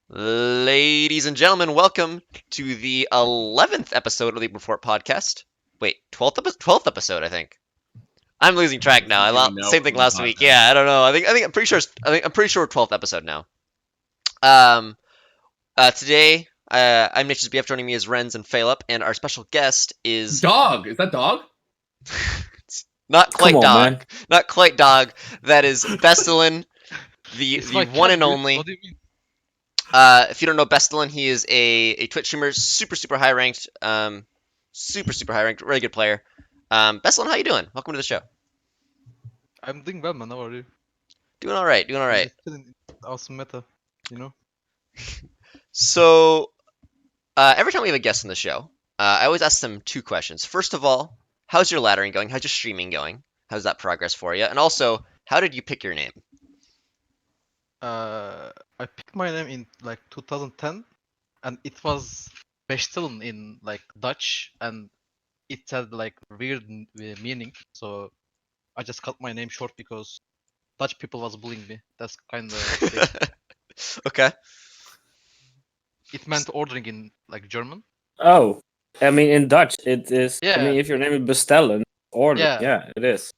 Ladies and gentlemen, welcome to the 11th episode of the Report podcast. Wait, 12th episode, I think. I'm losing track now. I don't even know Same thing what last the week. podcast Yeah, I don't know. I'm pretty sure I'm pretty sure 12th episode now. Um Today I'm Naturesbf. Joining me is Rens and Pheylop, and our special guest is Dog. Is that dog? not Come quite on, dog. man. Not quite dog. That is Bstln, the It's my one cat, and dude. only. What do you mean? If you don't know Bstln, he is a Twitch streamer, super high ranked, super high ranked, really good player. Bstln, how you doing? Welcome to the show. I'm doing well, man. How are you? Doing all right, doing all I'm right. just chilling in awesome meta, you know? So every time we have a guest on the show, I always ask them two questions. First of all, how's your laddering going? How's your streaming going? How's that progress for you? And also, how did you pick your name? I picked my name in like 2010, and it was Bstln in like Dutch, and it had like weird meaning. So I just cut my name short because Dutch people was bullying me. That's kind of Okay. it meant ordering in like German. Oh, I mean, in Dutch, it is. I Yeah. mean, if your name is Bstln, order. Yeah. Yeah, it is.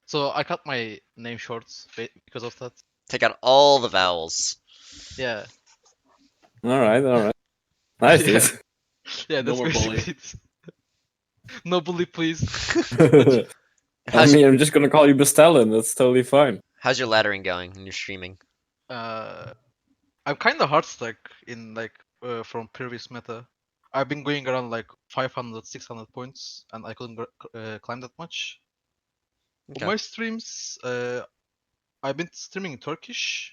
So I cut my name short because of that. Take out all the vowels. Yeah. All right. Nice, Yeah. dude. Yeah, No that's more basically bully. it. No bully, please. I How's, mean, I'm just gonna call you Bstln. That's totally fine. how's your laddering going in your streaming? I'm kind of hard stuck in like from previous meta. I've been going around like 500, 600 points, and I couldn't climb that much. Okay. On my streams, I've been streaming in Turkish.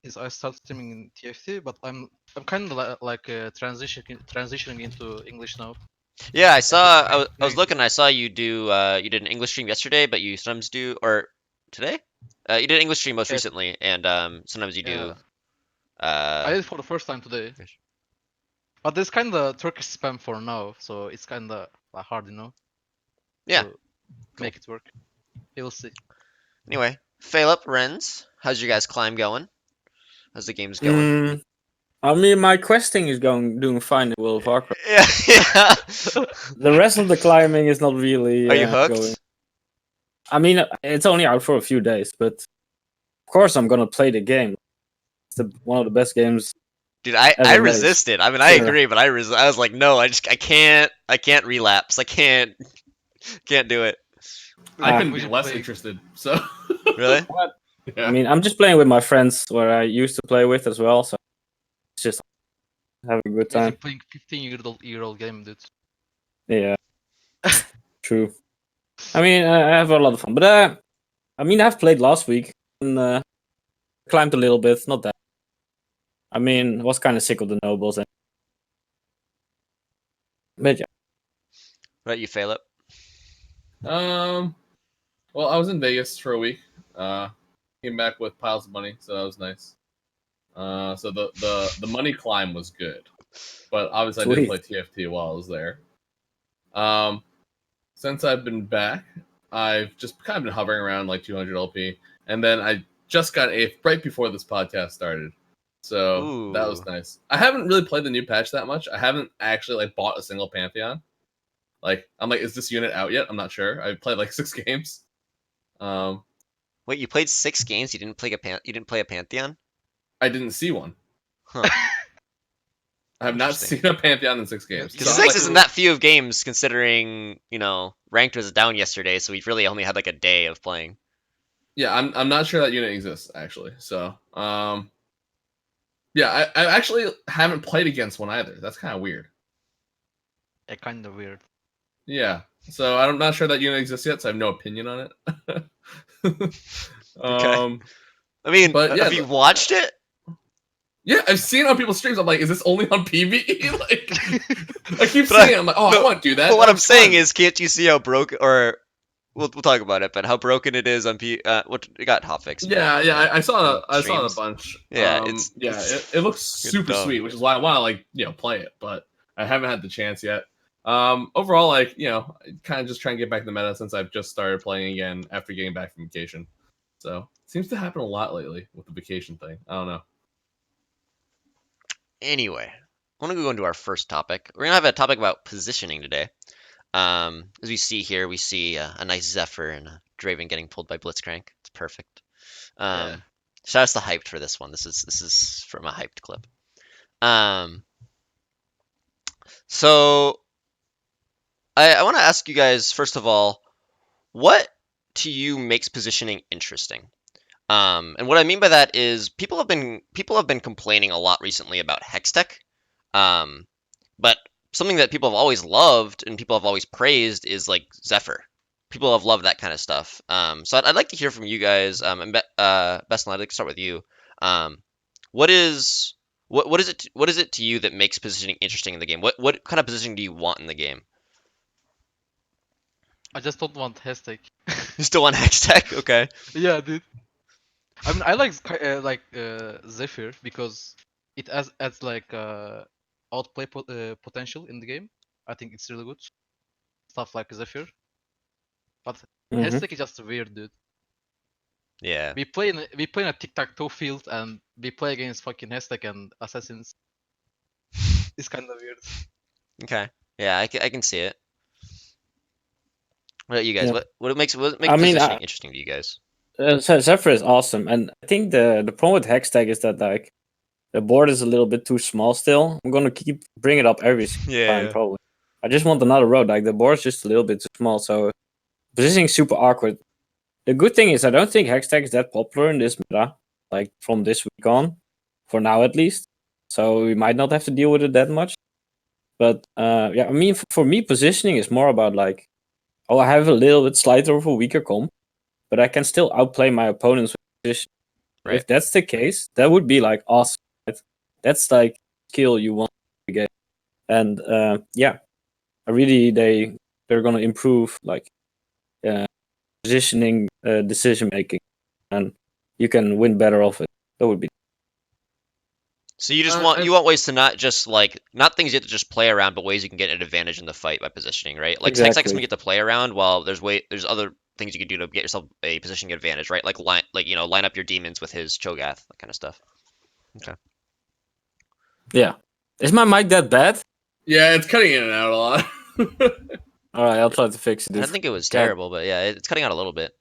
Is I started streaming in TFT, but I'm kind of like transitioning into English now. Yeah, I saw. I was Doing- looking. I saw you do. You did an English stream yesterday, but you sometimes do, or today. You did an English stream most Yeah. recently, and sometimes you do. I did it for the first time today. Yes. But there's kind of Turkish spam for now, so it's kind of hard, you know. Yeah, To make it work. You'll see. Anyway, Pheylop, Rens, how's your guys' climb going? How's the games going? I mean, my questing is doing fine in World of Warcraft. Yeah. The rest of the climbing is not really. Are you hooked? Going. I mean, it's only out for a few days, but of course I'm gonna play the game. It's one of the best games. Dude, I As a resisted. I mean, I Sure. agree, but I was like, no, I can't relapse. I can't do it. I Ah. couldn't We be should less play- interested. So. Really? Yeah. I mean, I'm just playing with my friends where I used to play with as well, so it's just having a good Imagine time. playing 15-year-old game, dude. Yeah, true. I mean, I have a lot of fun, but I mean, I've played last week and climbed a little bit, not that. I mean, was kind of sick of the nobles, but yeah. What about you, Pheylop? Well, I was in Vegas for a week. Came back with piles of money, so that was nice. So the money climb was good, but obviously I didn't play TFT while I was there. Since I've been back, I've just kind of been hovering around like 200 LP, and then I just got 8th right before this podcast started. So that was Ooh. nice. I haven't really played the new patch that much. I haven't actually like bought a single Pantheon. Like I'm like, is this unit out yet? I'm not sure. I played like 6 games. Wait, you played 6 games. You didn't play a Pantheon? I didn't see one. Huh. I have not Interesting. seen a Pantheon in 6 games. Because So- 6 like- isn't that few of games, considering ranked was down yesterday, so we've really only had like a day of playing. Yeah, I'm not sure that unit exists actually. So yeah, I actually haven't played against one either. That's kind of weird. Yeah, kind of weird. Yeah, so I'm not sure that unit exists yet, so I have no opinion on it. Okay. I mean, But, yeah, have you watched it? Yeah, I've seen it on people's streams. I'm like, is this only on PvE? Like, I keep But I- seeing it. I'm like, oh, no, I want to do that. But what I'm That's saying fun. is, can't you see how broken, or we'll talk about it, but how broken it is on what it got hotfixed. Yeah, I saw it. I saw it Streams. a bunch. Yeah, it's it looks super dumb. sweet, which is why I want to play it, but I haven't had the chance yet. Overall, kind of just trying to get back to the meta since I've just started playing again after getting back from vacation. So it seems to happen a lot lately with the vacation thing. I don't know. Anyway, I want to go into our first topic. We're gonna have a topic about positioning today. As we see here, we see a nice Zephyr and a Draven getting pulled by Blitzcrank. It's perfect. Yeah. Shout out to Hyped for this one. This is from a Hyped clip. So I want to ask you guys first of all, what to you makes positioning interesting? And what I mean by that is people have been complaining a lot recently about Hextech. But something that people have always loved and people have always praised is like Zephyr. People have loved that kind of stuff. So I'd like to hear from you guys. And Bstln, I'd like to start with you. What is it to you that makes positioning interesting in the game? What kind of positioning do you want in the game? I just don't want Hestek. You still want Hextech? Okay. Yeah, dude. I mean, I like Zephyr because it adds like outplay potential in the game. I think it's really good. Stuff like Zephyr. But Mhm. Hestek is just weird, dude. Yeah. We play in a tic-tac-toe field and we play against fucking Hestek and Assassins. It's kind of weird. Okay. Yeah, I can see it. What about you guys? Yeah. What makes I mean, positioning interesting to you guys? Zephyr is awesome, and I think the problem with Hextech is that like the board is a little bit too small still. I'm gonna keep bring it up every single time probably. I just want another road. Like the board's just a little bit too small, so positioning is super awkward. The good thing is I don't think Hextech is that popular in this meta, like from this week on, for now at least. So we might not have to deal with it that much. But yeah, I mean, for me, positioning is more about like, oh, I have a little bit slighter of a weaker comp, but I can still outplay my opponents with position. Right. If that's the case, that would be like awesome. Right? That's like skill you want to get. And yeah, they're gonna improve like positioning, decision making, and you can win better off it. That would be. So you just want ways to not just not things you have to just play around, but ways you can get an advantage in the fight by positioning, right? Like Hextech's Exactly. gonna get to play around, while there's other things you can do to get yourself a positioning advantage, right? Like line up your demons with his Cho'Gath, that kind of stuff. Okay. Yeah. Is my mic that bad? Yeah, it's cutting in and out a lot. All right, I'll try to fix it. I don't think it was terrible, but yeah, it's cutting out a little bit.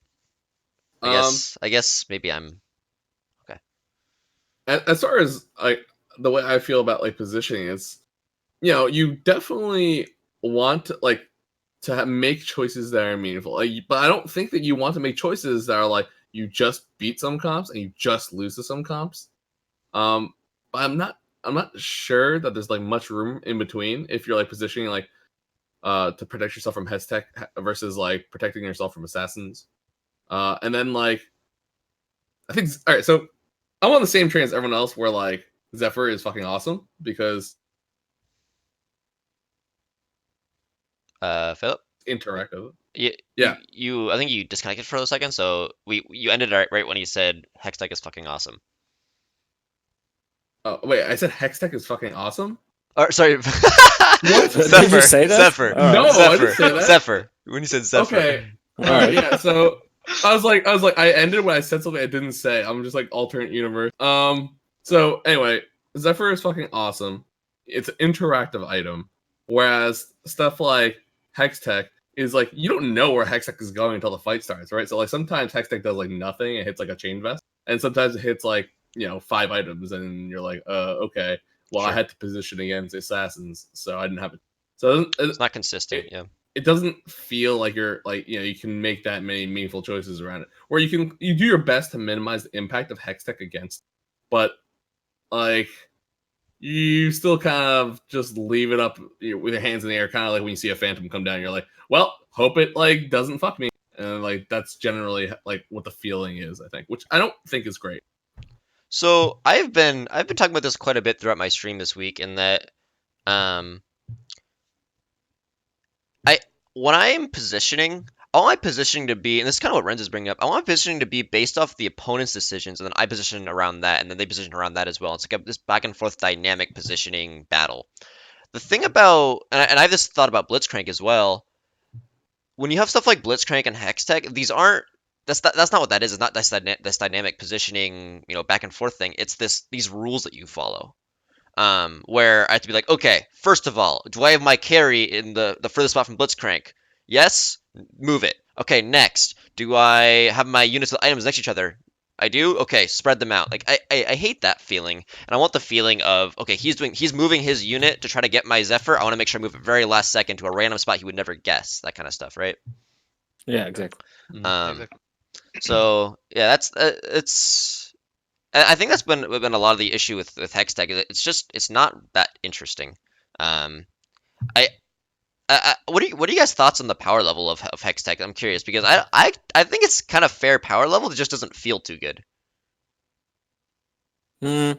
I guess maybe I'm As far as like the way I feel about like positioning is, you definitely want to make choices that are meaningful. But I don't think that you want to make choices that are like you just beat some comps and you just lose to some comps. But I'm not sure that there's like much room in between if you're like positioning like to protect yourself from Hextech versus like protecting yourself from assassins. And then like I think all right, so I'm on the same train as everyone else where like Zephyr is fucking awesome because Pheylop. interactive. Yeah. You I think you disconnected for a second, so you ended right when you said Hextech is fucking awesome. Oh wait, I said Hextech is fucking awesome. Or sorry. What? Zephyr, Did you say that? Zephyr. All right. No, Zephyr. I didn't say that. Zephyr. When you said Zephyr. Okay. All right. Yeah. So I was like, I ended when I said something I didn't say. I'm just like alternate universe. So anyway, Zephyr is fucking awesome. It's an interactive item, whereas stuff like Hextech is like you don't know where Hextech is going until the fight starts, right? So like sometimes Hextech does like nothing, it hits like a chain vest, and sometimes it hits like 5 items, and you're like, okay, well Sure. I had to position against assassins, so I didn't have it. So It's not consistent. Yeah. it doesn't feel like you're like you can make that many meaningful choices around it. Where you do your best to minimize the impact of Hextech against, but like you still kind of just leave it up with your hands in the air, kind of like when you see a phantom come down. You're like, well, hope it like doesn't fuck me, and like that's generally like what the feeling is. I think, which I don't think is great. So I've been talking about this quite a bit throughout my stream this week, in that when I am positioning, I want my positioning to be, and this is kind of what Rens is bringing up, I want my positioning to be based off the opponent's decisions, and then I position around that, and then they position around that as well. It's like this back and forth dynamic positioning battle. The thing about, and I have this thought about Blitzcrank as well, when you have stuff like Blitzcrank and Hextech, that's not what that is. It's not this dynamic positioning, back and forth thing. It's these rules that you follow. where I have to be like, okay, first of all, do I have my carry in the furthest spot from Blitzcrank? Yes, move it. Okay, next, do I have my units with items next to each other? I do. Okay, spread them out. Like I hate that feeling, and I want the feeling of okay, he's moving his unit to try to get my Zephyr. I want to make sure I move it very last second to a random spot he would never guess. That kind of stuff, right? Yeah, exactly. Exactly. So yeah, that's it's. I think that's been a lot of the issue with Hextech. It's not that interesting. I what are you guys thoughts on the power level of Hextech? I'm curious because I think it's kind of fair power level. It just doesn't feel too good. I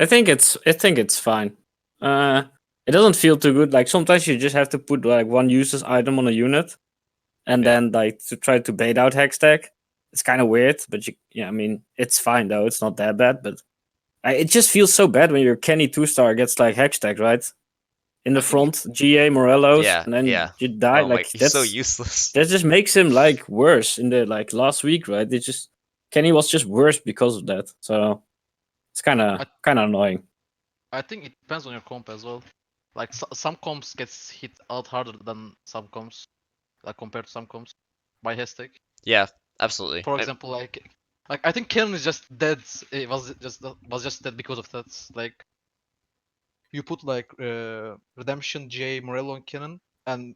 think it's fine. It doesn't feel too good. Like sometimes you just have to put like one user's item on a unit, and then like to try to bait out Hextech. It's kind of weird, but I mean, it's fine though. It's not that bad, but it just feels so bad when your Kenny 2-star gets like Hextech, right? In the front, GA Morelos, Yeah, and then yeah. you die. Oh my, Like he's so useless. that just makes him like worse in the like last week, right? It just Kenny was just worse because of that. So it's kind of annoying. I think it depends on your comp as well. Like some comps gets hit out harder than some comps, like compared to some comps by Hextech. Yeah, absolutely. For example, like I think Kennen is just dead. It was just dead because of that. Like you put like Redemption, J, Morello, and Kennen, and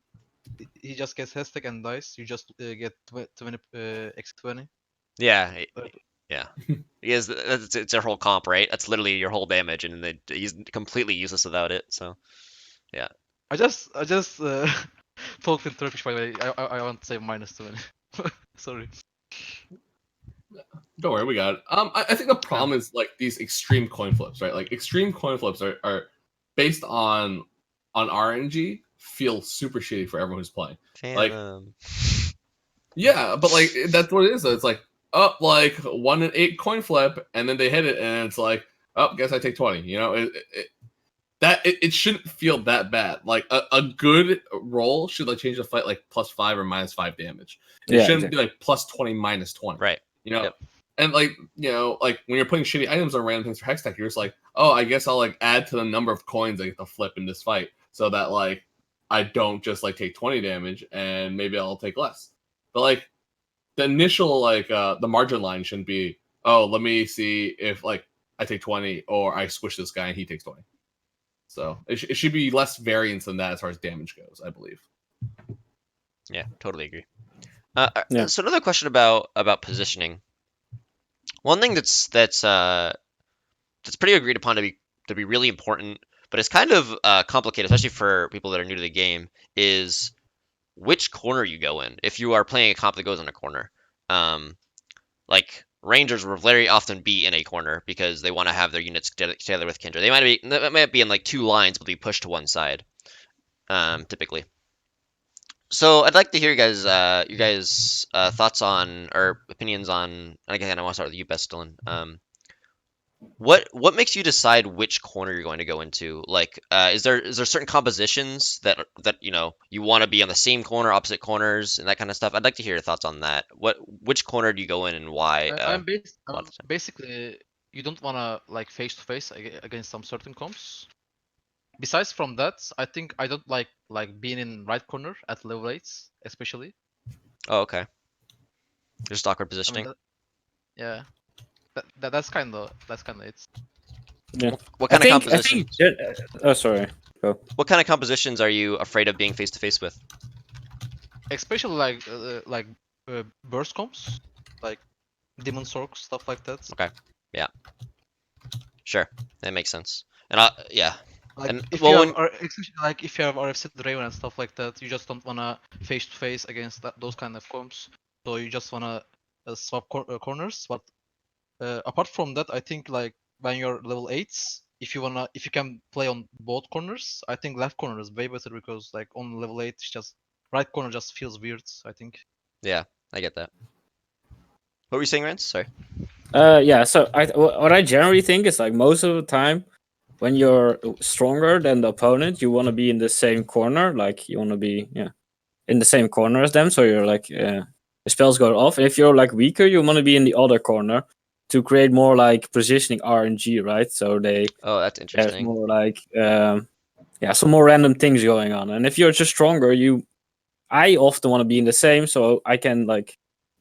he just gets Hextech and dies. You just get 20 X20. Yeah, yeah. Because it's their whole comp, right? That's literally your whole damage, and he's completely useless without it. So, yeah. I just talked in Turkish, by the way. I want to say -20. Sorry. Don't worry, we got it. I think the problem is like these extreme coin flips, right? Like extreme coin flips are based on RNG, feel super shitty for everyone who's playing. Like, yeah, but like that's what it is. It's like up like 1 in 8 coin flip, and then they hit it, and it's like, oh, guess I take 20. You know, it shouldn't feel that bad. Like a good roll should like change the fight like +5 or -5 damage. It shouldn't be like +20 -20. Right. You know. Yep. And like, you know, like when you're putting shitty items on random things for Hextech, you're just like, oh, I guess I'll like add to the number of coins I get to flip in this fight so that like I don't just like take 20 damage and maybe I'll take less. But like the initial like the margin line shouldn't be, oh, let me see if like I take 20 or I squish this guy and he takes 20. So it should be less variance than that as far as damage goes, I believe. Yeah, totally agree. So another question about positioning. One thing that's pretty agreed upon to be really important, but it's kind of complicated, especially for people that are new to the game, is which corner you go in. If you are playing a comp that goes in a corner, like Rangers will very often be in a corner because they want to have their units together with Kindred. They might be in like 2 lines, but be pushed to one side, typically. So I'd like to hear you guys' thoughts on or opinions on. And again, I want to start with you, Bstln. What makes you decide which corner you're going to go into? Like, is there certain compositions that you know you want to be on the same corner, opposite corners, and that kind of stuff? I'd like to hear your thoughts on that. Which corner do you go in and why? Basically, you don't want to like face to face against some certain comps. Besides from that, I think I don't like being in right corner at level 8s, especially. Oh, okay. Just awkward positioning. Yeah, that's kind of it. Yeah. What kind of compositions? Oh, sorry. Go. What kind of compositions are you afraid of being face to face with? Especially like burst comps, like Demon Sork, stuff like that. Okay. Yeah. Sure, that makes sense. And yeah. Like and if well, you have, like if you have RFC Draven and stuff like that, you just don't wanna face to face against those kind of comps. So you just wanna swap corners. But apart from that, I think like when you're level 8s, if you can play on both corners, I think left corner is way better because like on level 8, it's just right corner just feels weird. I think. Yeah, I get that. What were you saying, Rens? Sorry. Yeah. So what I generally think is like most of the time, when you're stronger than the opponent, you want to be in the same corner. Like you want to be in the same corner as them. So you're like the spells go off. And if you're like weaker, you want to be in the other corner to create more like positioning RNG, right? So that's there's interesting. more like some more random things going on. And if you're just stronger, I often want to be in the same, so I can like,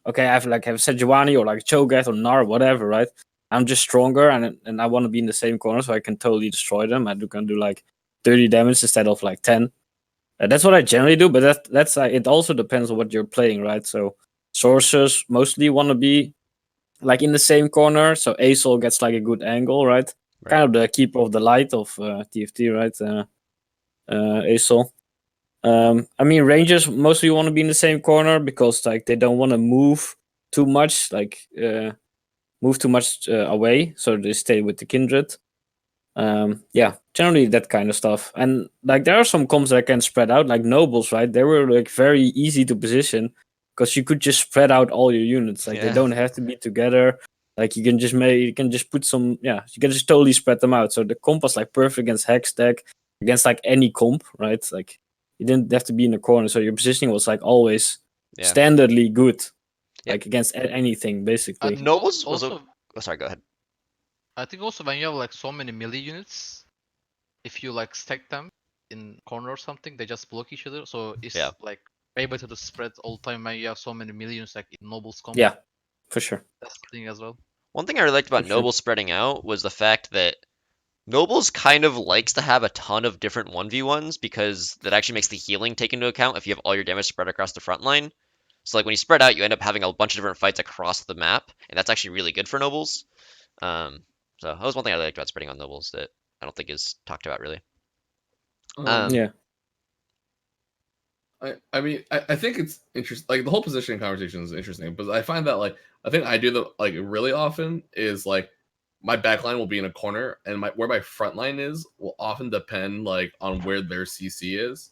okay, I have Sejuani or like Cho'Gath or Gnar, whatever, right? I'm just stronger, and I want to be in the same corner, so I can totally destroy them. I can do like 30 damage instead of like 10. That's what I generally do, but that's it also depends on what you're playing, right? So sorcerers mostly want to be like in the same corner, so Aesol gets like a good angle, right? Kind of the keeper of the light of TFT, right? Aesol. I mean, Rangers mostly want to be in the same corner because like they don't want to move too much, away, so they stay with the kindred. Generally that kind of stuff. And like there are some comps that can spread out, like nobles, right? They were like very easy to position because you could just spread out all your units. Like they don't have to be together. Like you can just put some, you can just totally spread them out. So the comp was like perfect against Hextech, against like any comp, right? Like you didn't have to be in the corner, so your positioning was like always standardly good, like against anything basically. Nobles was also. Oh, sorry, go ahead. I think also when you have like so many melee units, if you like stack them in corner or something, they just block each other. So it's like way better to spread all the time when you have so many melee units like in Nobles comp. Yeah, for sure. That's the thing as well. One thing I really liked about Nobles spreading out was the fact that Nobles kind of likes to have a ton of different 1v1s because that actually makes the healing take into account if you have all your damage spread across the front line. So like when you spread out, you end up having a bunch of different fights across the map, and that's actually really good for Nobles. So that was one thing I liked about spreading on Nobles that I don't think is talked about really. I mean, I think it's interesting. Like the whole positioning conversation is interesting, but I find that like I think I do that like really often is like my backline will be in a corner, and where my front line is will often depend like on where their CC is,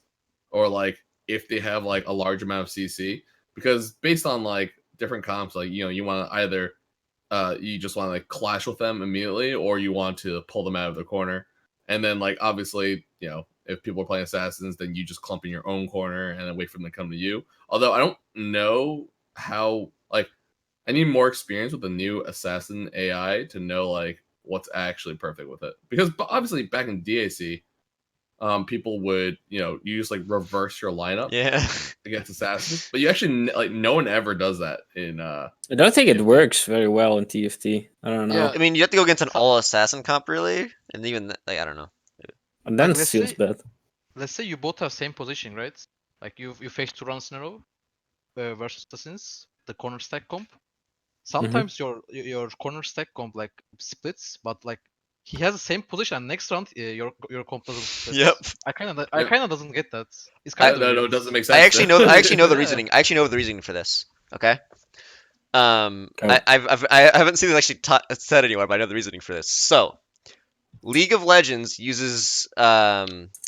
or like if they have like a large amount of CC. Because based on like different comps, like you want to either you just want to like clash with them immediately, or you want to pull them out of the corner. And then like obviously, if people are playing assassins, then you just clump in your own corner and then wait for them to come to you. Although I don't know how, like, I need more experience with the new assassin AI to know like what's actually perfect with it. Because obviously back in DAC, people would you just like reverse your lineup against assassins, but you actually like no one ever does that in I don't think it works very well in TFT. I don't know. I mean, you have to go against an all assassin comp really, and even like I don't know. And then it feels bad. Let's say you both have same position, right? Like you face 2 rounds in a row versus assassins, the corner stack comp. Sometimes your corner stack comp like splits, but like he has the same position, and next round your comp doesn't split. Yep. I kind of doesn't get that. It's kind of no, it doesn't make sense. I actually know the reasoning. I actually know the reasoning for this. Okay. I haven't seen it actually said anywhere, but I know the reasoning for this. So, League of Legends uses I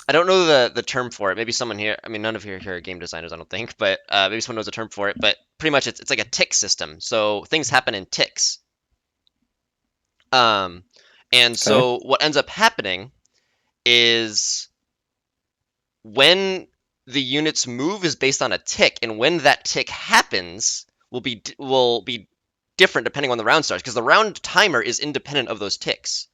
don't know the term for it. Maybe someone here. I mean, none of you here are game designers, I don't think, but maybe someone knows a term for it. But pretty much, it's like a tick system. So things happen in ticks. So what ends up happening is when the unit's move is based on a tick, and when that tick happens will be different depending on the round starts, because the round timer is independent of those ticks.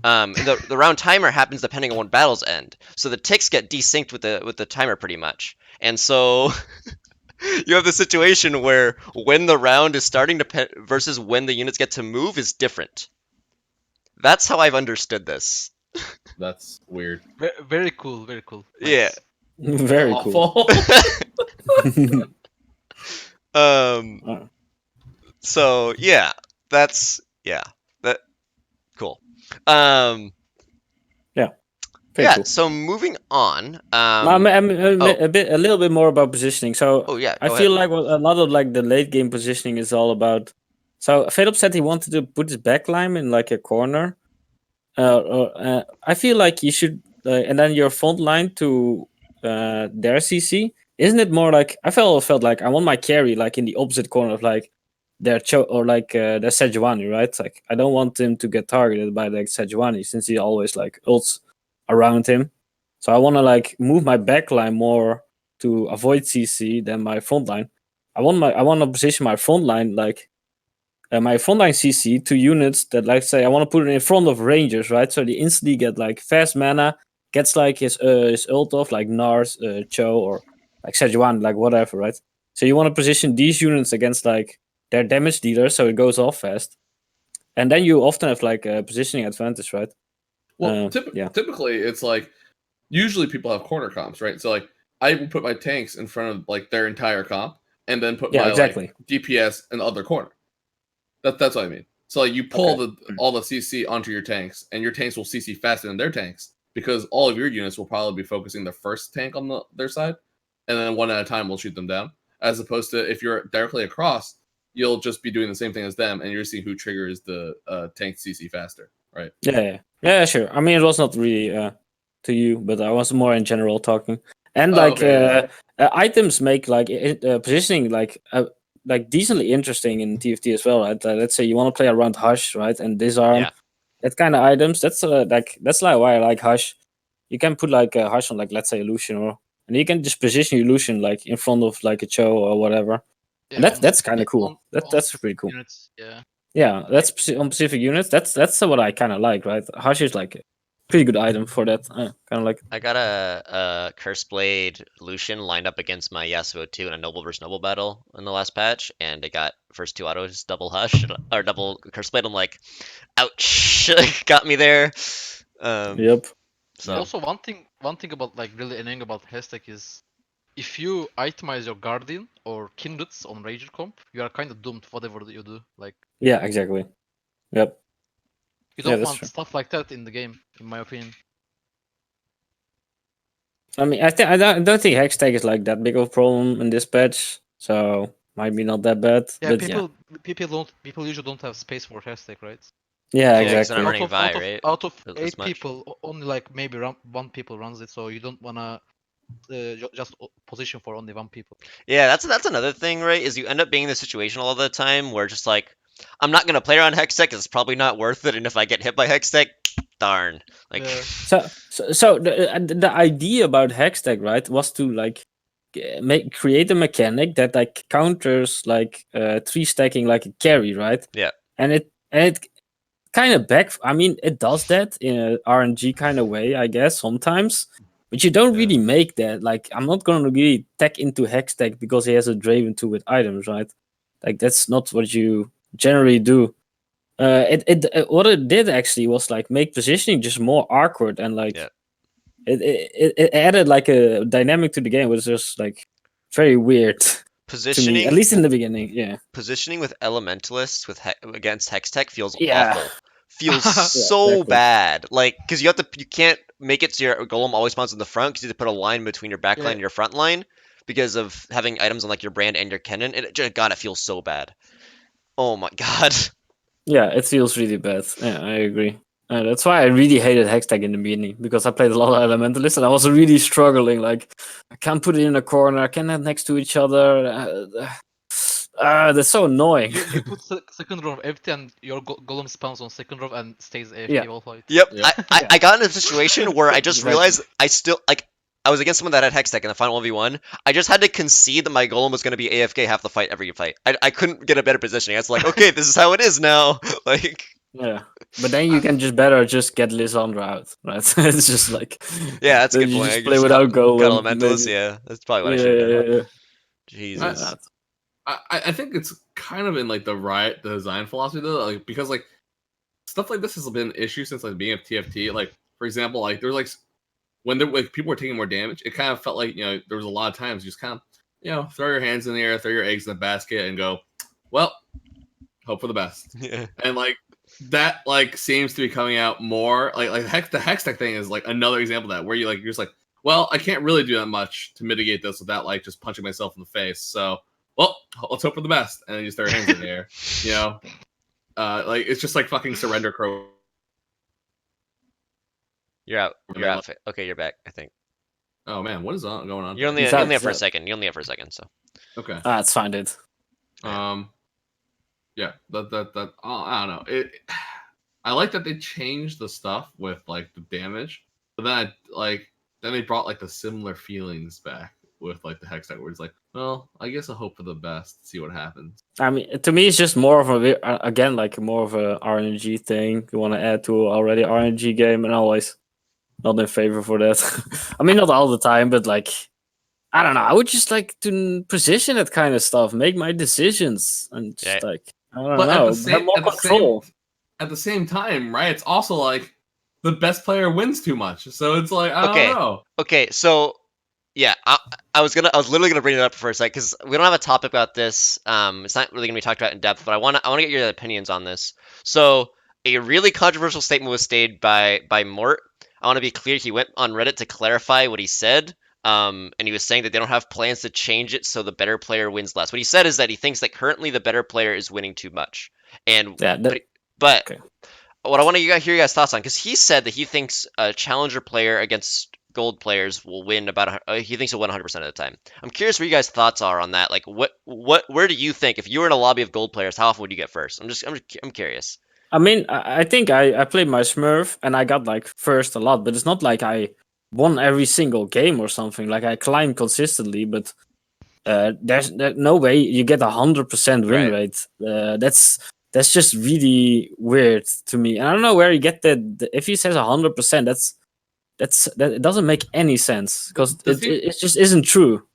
The round timer happens depending on when battles end, so the ticks get desynced with the timer pretty much, and so you have the situation where when the round is starting to versus when the units get to move is different. That's how I've understood this. That's weird. Very cool. Very cool. Nice. Yeah. Very awful. Cool. So yeah, that's that cool. Cool. So moving on. A little bit more about positioning. So I feel like a lot of like the late game positioning is all about. So Pheylop said he wanted to put his backline in like a corner. I feel like you should, and then your front line to their CC. Isn't it more like I felt like I want my carry like in the opposite corner of like their their Sejuani, right? Like I don't want him to get targeted by like Sejuani since he always like ults around him. So I want to like move my backline more to avoid CC than my front line. I want to position my front line like my frontline CC to units that, like, say I want to put it in front of rangers, right? So they instantly get like fast mana, gets like his ult off, like Nars, Cho, or like Sejuani, like whatever, right? So you want to position these units against like their damage dealers, so it goes off fast, and then you often have like a positioning advantage, right? Well, Yeah. typically it's like usually people have corner comps, right? So like I will put my tanks in front of like their entire comp, and then put Yeah, my exactly. like DPS in the other corner. That's what I mean. So like you pull Okay. all the CC onto your tanks, and your tanks will CC faster than their tanks because all of your units will probably be focusing the first tank on their side, and then one at a time will shoot them down. As opposed to if you're directly across, you'll just be doing the same thing as them, and you're seeing who triggers the tank CC faster, right? Yeah, sure. I mean, it was not really to you, but I was more in general talking. And Oh, like okay, items make like positioning like decently interesting in TFT as well, right? Let's say you want to play around Hush, right, and disarm Yeah. that kind of items. That's like why I like Hush. You can put like a Hush on, like, let's say Illusion, or and you can just position Illusion like in front of like a Cho or whatever. And Yeah, that's kind of cool. on That's pretty cool. units. Yeah. Yeah, that's on specific units. That's what I kind of like, right? Hush is like a pretty good item for that. Kind of like. I got a Curse Blade Lucian lined up against my Yasuo 2 in a Noble versus Noble battle in the last patch, and it got first 2 autos, double Hush, or double Curse Blade. I'm like, ouch, got me there. Yep. So Also, one thing about like really annoying about hashtag is if you itemize your Guardian or Kindreds on Ranger comp, you are kind of doomed whatever you do. Like Yeah, exactly. Yep. you Yeah, don't that's want true. stuff like that in the game, in my opinion. I mean, I don't think Hextech is like that big of a problem in this patch, so might be not that bad. Yeah, But yeah, people usually don't have space for hashtag, right? yeah, yeah, because they're not exactly. running Vi, right? Out of As 8 much. people, only like maybe one people runs it, so you don't wanna just position for only one people. Yeah, that's another thing, right? Is you end up being in the situation all the time where just like I'm not gonna play around Hextech, it's probably not worth it, and if I get hit by Hextech, darn. Like Yeah. So the idea about Hextech, right, was to like create a mechanic that like counters like 3 stacking like a carry, right? Yeah. And it kind of I mean, it does that in a RNG kind of way, I guess, sometimes. But you don't Yeah. really make that. Like, I'm not gonna really tech into Hextech because he has a Draven 2 with items, right? Like, that's not what you generally do. What it did actually was like make positioning just more awkward, and like Yeah. it added like a dynamic to the game, which was just like very weird to me, at Positioning least in the beginning. Yeah. positioning with Elementalists against Hextech feels Yeah. awful. Feels Yeah, so exactly. bad. Like because you can't make it so your golem always spawns in the front because you have to put a line between your back line Yeah. and your front line because of having items on like your brand and your cannon. And God, it feels so bad. Oh my god. Yeah, it feels really bad. Yeah, I agree. That's why I really hated Hextech in the beginning, because I played a lot of Elementalists and I was really struggling. Like, I can't put it in a corner, I can't have next to each other. That's so annoying. You put second row of empty and your golem spawns on second row and stays AFK Yeah. all fight. Yep. Yep. I got in a situation where I just Exactly. realized I still like I was against someone that had Hextech in the final 1v1. I just had to concede that my golem was going to be AFK half the fight every fight. I couldn't get a better positioning. I was like, okay, this is how it is now. Like, Yeah. But then you can just get Lissandra out, right? It's just like, yeah, that's a then good you point. just I play just without goal. got And Elementalist. maybe, Yeah, that's probably what I yeah, should have yeah, done. yeah. Jesus. I think it's kind of in like the design philosophy though, like because like stuff like this has been an issue since like the beginning of TFT. Like for example, like there's like when like people were taking more damage, it kind of felt like there was a lot of times you just kind of throw your hands in the air, throw your eggs in the basket, and go, well, hope for the best. Yeah. And like that like seems to be coming out more like the Hextech thing is like another example of that where you're just like, well, I can't really do that much to mitigate this without like just punching myself in the face. So well, let's hope for the best, and then you just throw your hands in the air. Like it's just like fucking surrender crow. You're out. I You're mean, out. Okay, you're back. I think oh man, what is going on? you're only He's you're out, only out he's for a out. second. You're only out for a second. So Okay. It's fine, dude. Yeah, that I don't know. I like that they changed the stuff with like the damage, but then then they brought like the similar feelings back with like the Hex deck, where it's like, well, I guess I'll hope for the best, see what happens. I mean, to me, it's just more of a again like more of a RNG thing. You want to add to already RNG game, and always not in favor for that. I mean, not all the time, but like I don't know. I would just like to position that kind of stuff, make my decisions, and just Yeah. like I don't But know, have more control. At the same time, right? It's also like the best player wins too much, so it's like I Okay. don't know. Okay, so yeah, I was literally gonna bring it up for a sec because we don't have a topic about this. It's not really gonna be talked about in depth, but I want to get your opinions on this. So a really controversial statement was stated by Mort. I want to be clear. He went on Reddit to clarify what he said. And he was saying that they don't have plans to change it so the better player wins less. What he said is that he thinks that currently the better player is winning too much. And Yeah, but okay. what I want to hear you guys' thoughts on, because he said that he thinks a challenger player against gold players will win he thinks he'll win 100% of the time. I'm curious what you guys' thoughts are on that. Like, where do you think if you were in a lobby of gold players, how often would you get first? I'm curious. I mean, I think I played my Smurf and I got like first a lot, but it's not like I won every single game or something. Like I climbed consistently, but there's no way you get 100% win Right. rate. That's just really weird to me. And I don't know where you get that. If he says 100%, that it doesn't make any sense because it just isn't true.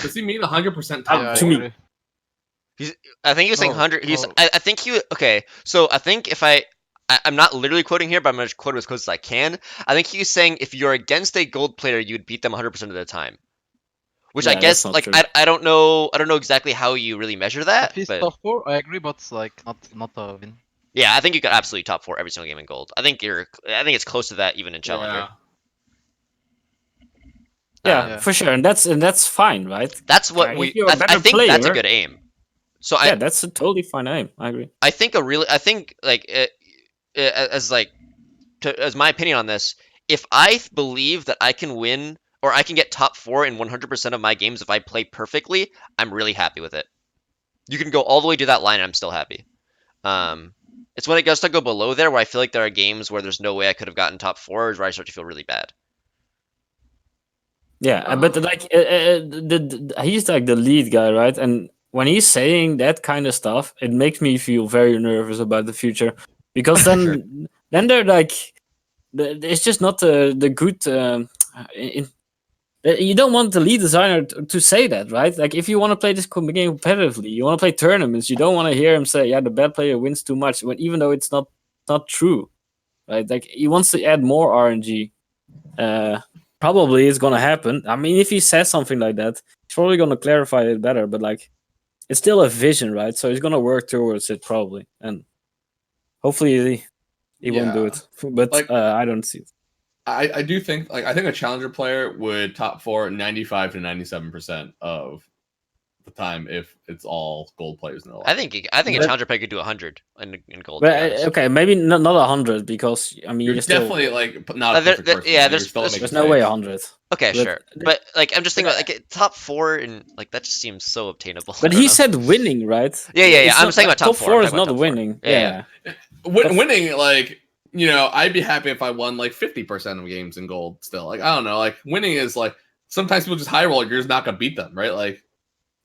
Does he mean 100% top Yeah, I to me. agree. I think he was saying No, 100. no. I think okay. So I think if I'm not literally quoting here, but I'm going to quote as close as I can. I think he was saying if you're against a gold player, you would beat them 100% of the time. Which I Yeah, that's guess, not like, true. I don't know exactly how you really measure that, If he's but top 4, I agree, but like not a win. yeah, I think you got absolutely top 4 every single game in gold. I think it's close to that even in challenger. Yeah, Yeah. for sure, and that's fine, right? That's what If you're a I better think that's a player, good aim. So yeah, that's a totally fine aim. I agree. I think like as like as my opinion on this, if I believe that I can win or I can get top 4 in 100% of my games if I play perfectly, I'm really happy with it. You can go all the way to that line and I'm still happy. It's when it goes to go below there where I feel like there are games where there's no way I could have gotten top 4 where I start to feel really bad. Yeah, but like he's like the lead guy, right? And when he's saying that kind of stuff, it makes me feel very nervous about the future because then they're like, it's just not the good. You don't want the lead designer to say that, right? Like if you want to play this game competitively, you want to play tournaments, you don't want to hear him say, "Yeah, the bad player wins too much," when even though it's not true, right? Like he wants to add more RNG. Probably it's gonna happen. I mean, if he says something like that, he's probably gonna clarify it better. But like, it's still a vision, right? So he's gonna work towards it probably, and hopefully he won't do it. But Like, I don't see it. I do think I think a challenger player would top 4 95 to 97% of the time if it's all gold players in the I line. think a challenger player could do 100 in gold. But, okay, maybe not 100 because I mean You're you're still definitely like not a There- perfect there- person. yeah, You're there's- still there's- making there's no way mistakes. 100. Okay, But- sure. But like I'm just thinking about like top 4 and like that just seems so obtainable. I But don't he know. said winning, right? Yeah. It's I'm not- saying about top 4. I'm is talking about not top 4. winning. Yeah. Winning, like, you know, I'd be happy if I won like 50% of games in gold still. Like, I don't know. Like, winning is like sometimes people just high roll, you're just not gonna beat them, right? Like,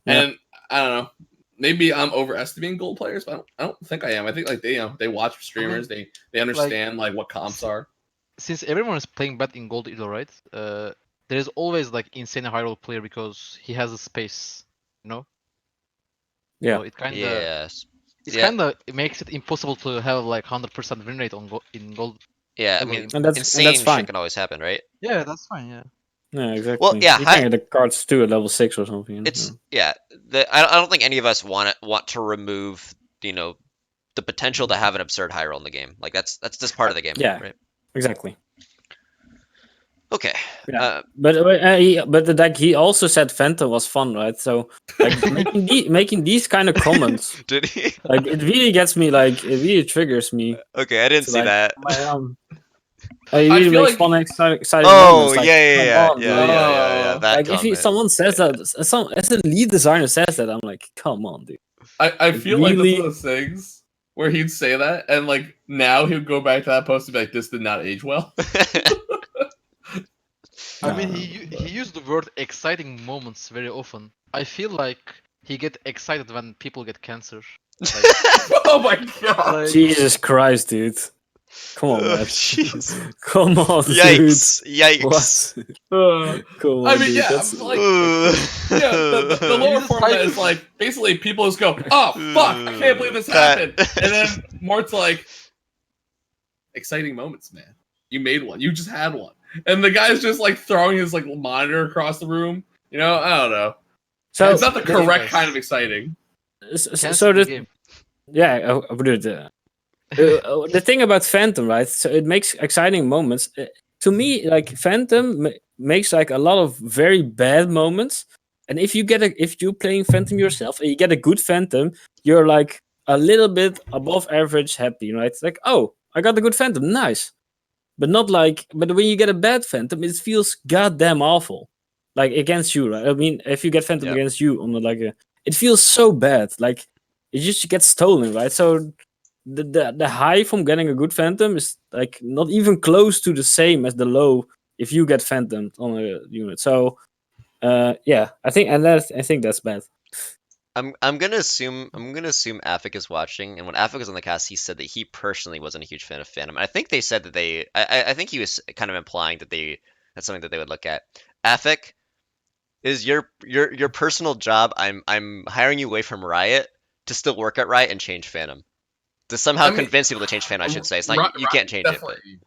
Yeah. and I don't know. Maybe I'm overestimating gold players, but I don't think I am. I think like they watch streamers, they understand like what comps are. Since everyone is playing bad in gold either, right? There is always like insane high roll player because he has a space, you know. Yeah. So it kind of Yes. it makes it impossible to have like 100% win rate in gold. Yeah. I Ever. mean, And that's insane fine. shit can always happen, right? Yeah, that's fine. Yeah. Yeah, exactly. Well, yeah, you can get the cards too at level 6 or something. You know? It's I don't think any of us want to remove the potential to have an absurd high roll in the game. Like that's just part of the game. Yeah. Right. Exactly. Okay. Yeah. But he also said Phantom was fun, right? So like making these kind of comments, Did he? like it really gets me, like it really triggers me. Okay, I didn't to, see like, that. It I really feel makes like- fun, exciting Oh moments. Like, yeah. come on, like, That like if comment. someone says that, as a lead designer says that, I'm like, come on, dude. I feel like really- that's one of those things where he'd say that, and like now he'd go back to that post and be like, "This did not age well." I No, mean, no. he used the word exciting moments very often. I feel like he get excited when people get cancer. Like, Oh my god! like Jesus Christ, dude. Come on, Oh, man. jeez. Come on, dude. Yikes! Yikes! What? Uh, Come on, I mean, dude. yeah, That's like, Ooh. yeah, the lower Jesus form of that is Christ. like basically people just go, "Oh fuck, I can't believe this Cut. happened," and then Mort's like, "Exciting moments, man. You made one. You just had one." And the guy's just like throwing his like monitor across the room. You know, I don't know. so. It's not the Cancel the game, correct guys. kind of exciting. Cancel So the the game. yeah, I would do it. The thing about Phantom, right? So it makes exciting moments. To me, like Phantom makes like a lot of very bad moments. And if you're playing Phantom yourself and you get a good Phantom, you're like a little bit above average happy, right? It's like, oh, I got a good Phantom, nice. But not like, but when you get a bad Phantom, it feels goddamn awful. Like against you, right? I mean, if you get Phantom Yep. against you on it feels so bad. Like it just gets stolen, right? So the high from getting a good Phantom is like not even close to the same as the low if you get Phantom on a unit. So yeah, I think that's bad. I'm gonna assume Afik is watching, and when Afik was on the cast, he said that he personally wasn't a huge fan of Phantom. I think they said that I think he was kind of implying that that's something that they would look at. Afik, is your personal job. I'm hiring you away from Riot to still work at Riot and change Phantom. To somehow I mean, convince people to change Phantom, I should say. It's not you can't change it, but definitely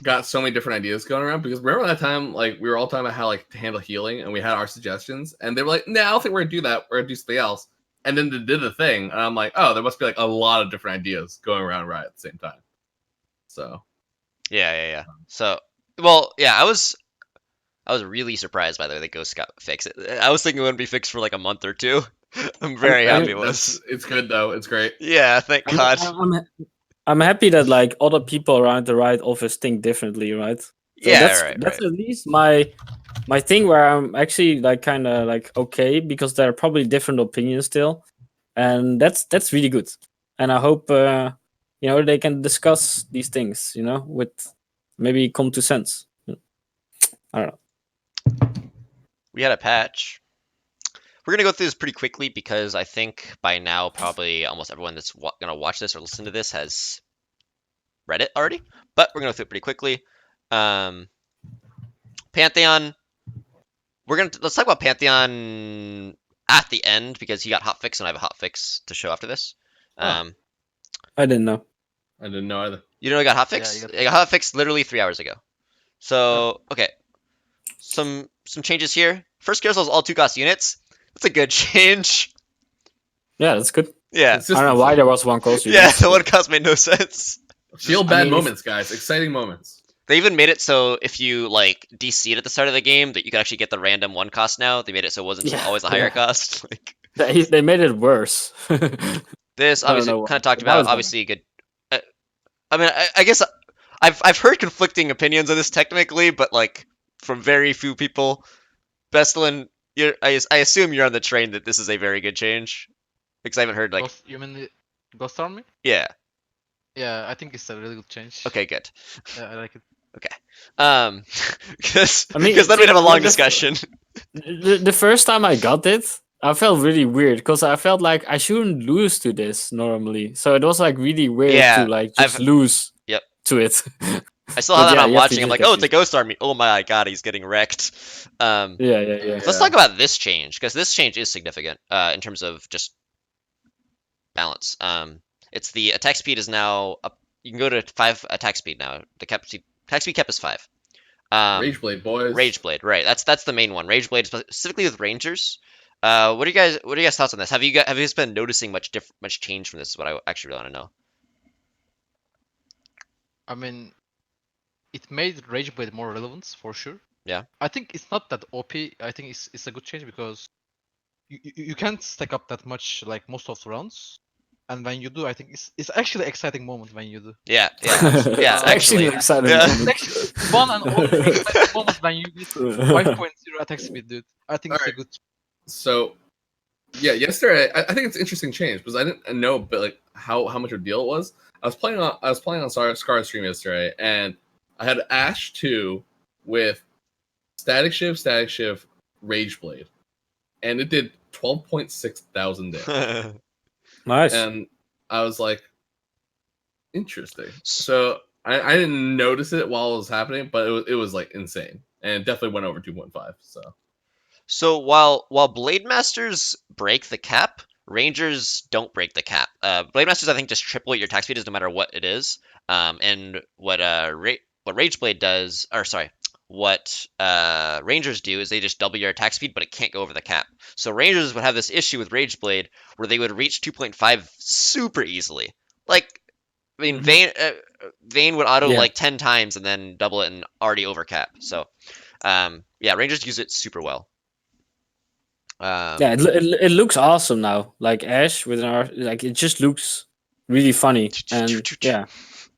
got so many different ideas going around because remember that time like we were all talking about how like to handle healing and we had our suggestions and they were like, "Nah, I don't think we're gonna do that. We're gonna do something else." And then they did the thing, and I'm like, "Oh, there must be like a lot of different ideas going around Riot at the same time." So yeah. So well, yeah, I was really surprised by the way the Ghost got fixed. I was thinking it wouldn't be fixed for like a month or two. I'm very I happy mean, it was. it's good though. It's great. Yeah, thank I'm, God. I'm happy that like other people around the Riot office think differently, right? So Yeah, that's right. at least my thing where I'm actually like kind of like okay because there are probably different opinions still, and that's really good. And I hope they can discuss these things, with maybe come to sense. I don't know. We had a patch. We're gonna go through this pretty quickly because I think by now probably almost everyone that's gonna watch this or listen to this has read it already. But we're gonna go through it pretty quickly. Pantheon. Let's talk about Pantheon at the end because he got hotfix and I have a hotfix to show after this. I didn't know. I didn't know either. You know, I got Yeah, hotfix. I got hotfix literally 3 hours ago. So okay, some changes here. First carousel is all 2-cost units. That's a good change. Yeah, that's good. Yeah. It's I don't know why there was one cost. Yeah, the one cost made no sense. Shield I bad mean, moments, guys. Exciting moments. They even made it so if you like DC'd at the start of the game that you could actually get the random 1 cost now. They made it so it wasn't just always a higher cost. Like They made it worse. this I don't obviously know kind of why. talked That about was bad. obviously a good I mean I guess I've heard conflicting opinions on this technically, but like from very few people. Bstln, I assume you're on the train that this is a very good change. Because I haven't heard like You mean the Ghost Army? yeah. Yeah, I think it's a really good change. Okay, good. Yeah, I like it. Because I mean, then we'd have a long the- discussion. The first time I got it, I felt really weird because I felt like I shouldn't lose to this normally. So it was like really weird Yeah, to like just lose Yep. to it. I still have that on you have to watching. I'm just like, get oh, it's a used- Ghost Army. Oh my god, he's getting wrecked. Yeah. Let's talk about this change because this change is significant in terms of just balance. It's the attack speed is now up. You can go to 5 attack speed now. The attack speed cap is 5. Rageblade, boys. Rageblade, right? That's the main one. Rageblade specifically with Rangers. What are you guys thoughts on this? Have you guys been noticing much change from this? Is what I actually really want to know. I mean, it made Rageblade more relevant for sure. Yeah. I think it's not that OP. I think it's a good change because you can't stack up that much like most of the rounds, and when you do, I think it's actually an exciting moment when you do. Yeah. It's actually Actually. an exciting Yeah. It's moment. actually fun and only exciting moment when you get 5.0 attack speed, dude. I think it's a Alright. good. So, yeah, yesterday I think it's an interesting change because I didn't know, but like how much of a deal it was. I was playing on Scar stream yesterday, and I had Ash 2 with Static Shiv, Rage Blade, and it did 12.6 thousand damage. Nice. And I was like, interesting. So I didn't notice it while it was happening, but it was like insane, and it definitely went over 2.5. So while Blade Masters break the cap, Rangers don't break the cap. Blade Masters, I think, just triple your attack speed is no matter what it is. And what Rage Blade does, or sorry, what Rangers do is they just double your attack speed, but it can't go over the cap. So Rangers would have this issue with Rage Blade where they would reach 2.5 super easily. Like, I mean, Vayne would auto Yeah. like 10 times and then double it and already over cap. So, yeah, Rangers use it super well. Yeah, it looks awesome now. Like Ash with an R, like it just looks really funny, and yeah,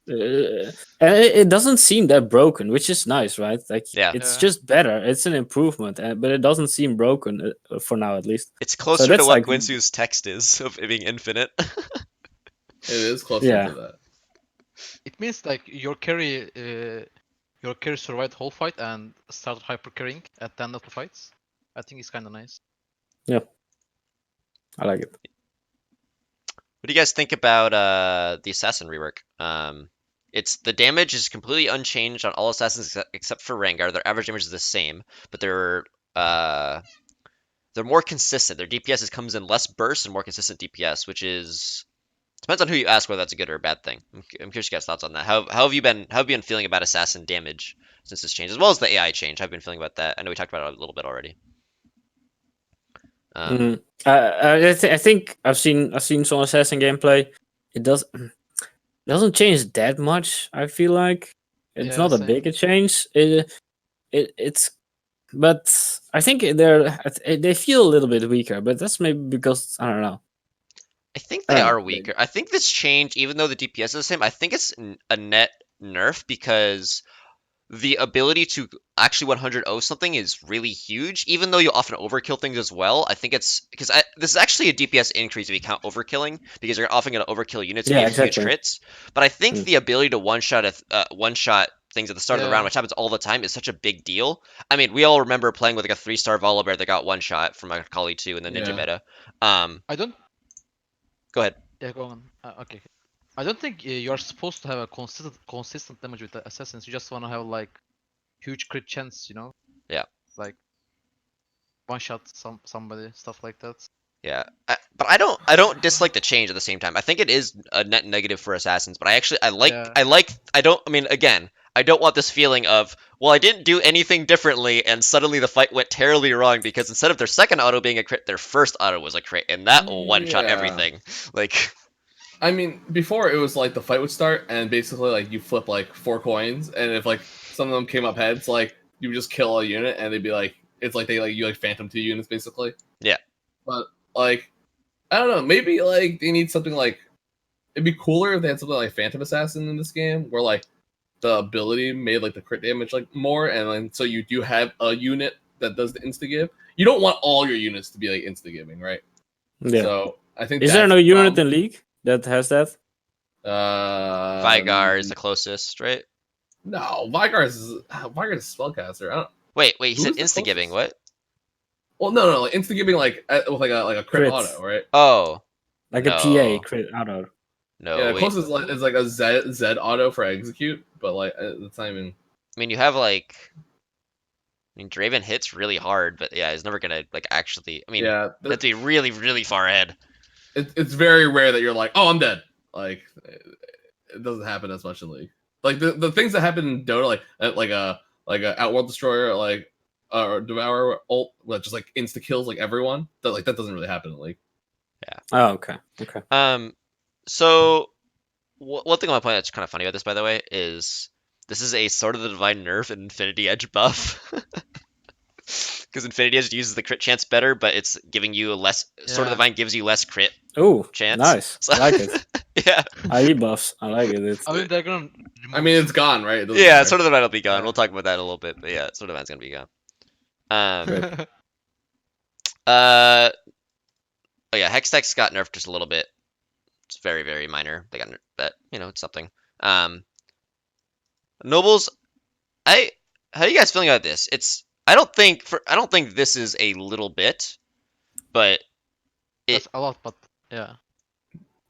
and it doesn't seem that broken, which is nice, right? Like Yeah. it's Yeah. just better. It's an improvement, but it doesn't seem broken for now, at least. It's closer to that's what like- Guinsoo's text is of it being infinite. It is closer Yeah. to that. It means like your carry survived the whole fight and started hyper carrying at the end of the fights. I think it's kind of nice. I like it. What do you guys think about the Assassin rework? It's the damage is completely unchanged on all assassins except for Rengar. Their average damage is the same, but they're more consistent. Their DPS comes in less bursts and more consistent DPS, which is depends on who you ask whether that's a good or a bad thing. I'm curious you guys' thoughts on that. How have you been feeling about assassin damage since this change, as well as the AI change? I've been feeling about that. I know we talked about it a little bit already. I think I've seen some assassin gameplay. It doesn't change that much. I feel like it's Yeah, not a same. big change. It's but I think they feel a little bit weaker. But that's maybe because I don't know. I think I they don't are know. weaker. I think this change, even though the DPS is the same, I think it's a net nerf because the ability to actually 100-0 something is really huge, even though you often overkill things as well. I think it's because this is actually a DPS increase if you count overkilling, because you're often going to overkill units and Yeah, get huge exactly. crits. But I think Mm. the ability to one-shot things at the start of the Yeah. round, which happens all the time, is such a big deal. I mean, we all remember playing with like a 3-star Volibear that got one-shot from a Kali 2 in the Ninja Yeah. meta. I don't. Go ahead. Yeah, go on. Okay. I don't think you're supposed to have a consistent damage with the assassins. You just want to have like huge crit chance, you know? Yeah. Like one shot somebody, stuff like that. Yeah, but I don't dislike the change at the same time. I think it is a net negative for assassins, but Yeah. I mean, again, I don't want this feeling of, well, I didn't do anything differently and suddenly the fight went terribly wrong because instead of their second auto being a crit, their first auto was a crit, and that will one-shot Yeah. everything. Like, I mean, before it was like the fight would start, and basically like you flip like 4 coins, and if like some of them came up heads, like you would just kill a unit, and they'd be like, it's like you like phantom 2 units basically. Yeah. But like, I don't know, maybe like they need something like, it'd be cooler if they had something like Phantom Assassin in this game, where like the ability made like the crit damage like more, and then so you do have a unit that does the insta give. You don't want all your units to be like insta giving, right? Yeah. So I think Is there that's no the unit problem. in League that has that? Vygar is the closest, right? No, Vygar is a spellcaster. I don't. Wait, he Who said is the insta-giving, closest? what? Well, no, like insta giving like with like a crit Crit. auto, right? Oh, Like no. a PA crit auto. No, Yeah, the wait. closest is like a Z auto for execute, but like it's not even. I mean, you have like, I mean, Draven hits really hard, but yeah, he's never gonna like actually. I mean, Yeah, that'd be really, really far ahead. it's very rare that you're like, oh, I'm dead. Like it doesn't happen as much in League. Like the things that happen in Dota, like a Outworld Destroyer, like or Devour ult, that just like insta kills like everyone. That doesn't really happen in League. Oh, okay. Okay. So one thing I want to point out that's kind of funny about this, by the way, is this is a Sword of the Divine nerf and Infinity Edge buff. Because Infinity Edge uses the crit chance better, but it's giving you less. Sword of the Yeah. Divine gives you less crit Oh, chance. nice. So- I like it. Yeah. IE buffs. I like it. It's I mean, they're gonna. I mean, it's gone, right? It doesn't Yeah, matter. Sword of the Divine will be gone. Yeah. We'll talk about that in a little bit, but yeah, Sword of the Divine's gonna be gone. Right. Oh yeah, Hextech got nerfed just a little bit. It's very, very minor. They got nerfed, but you know, it's something. Nobles, how are you guys feeling about this? I don't think this is a little bit, but That's a lot, but yeah.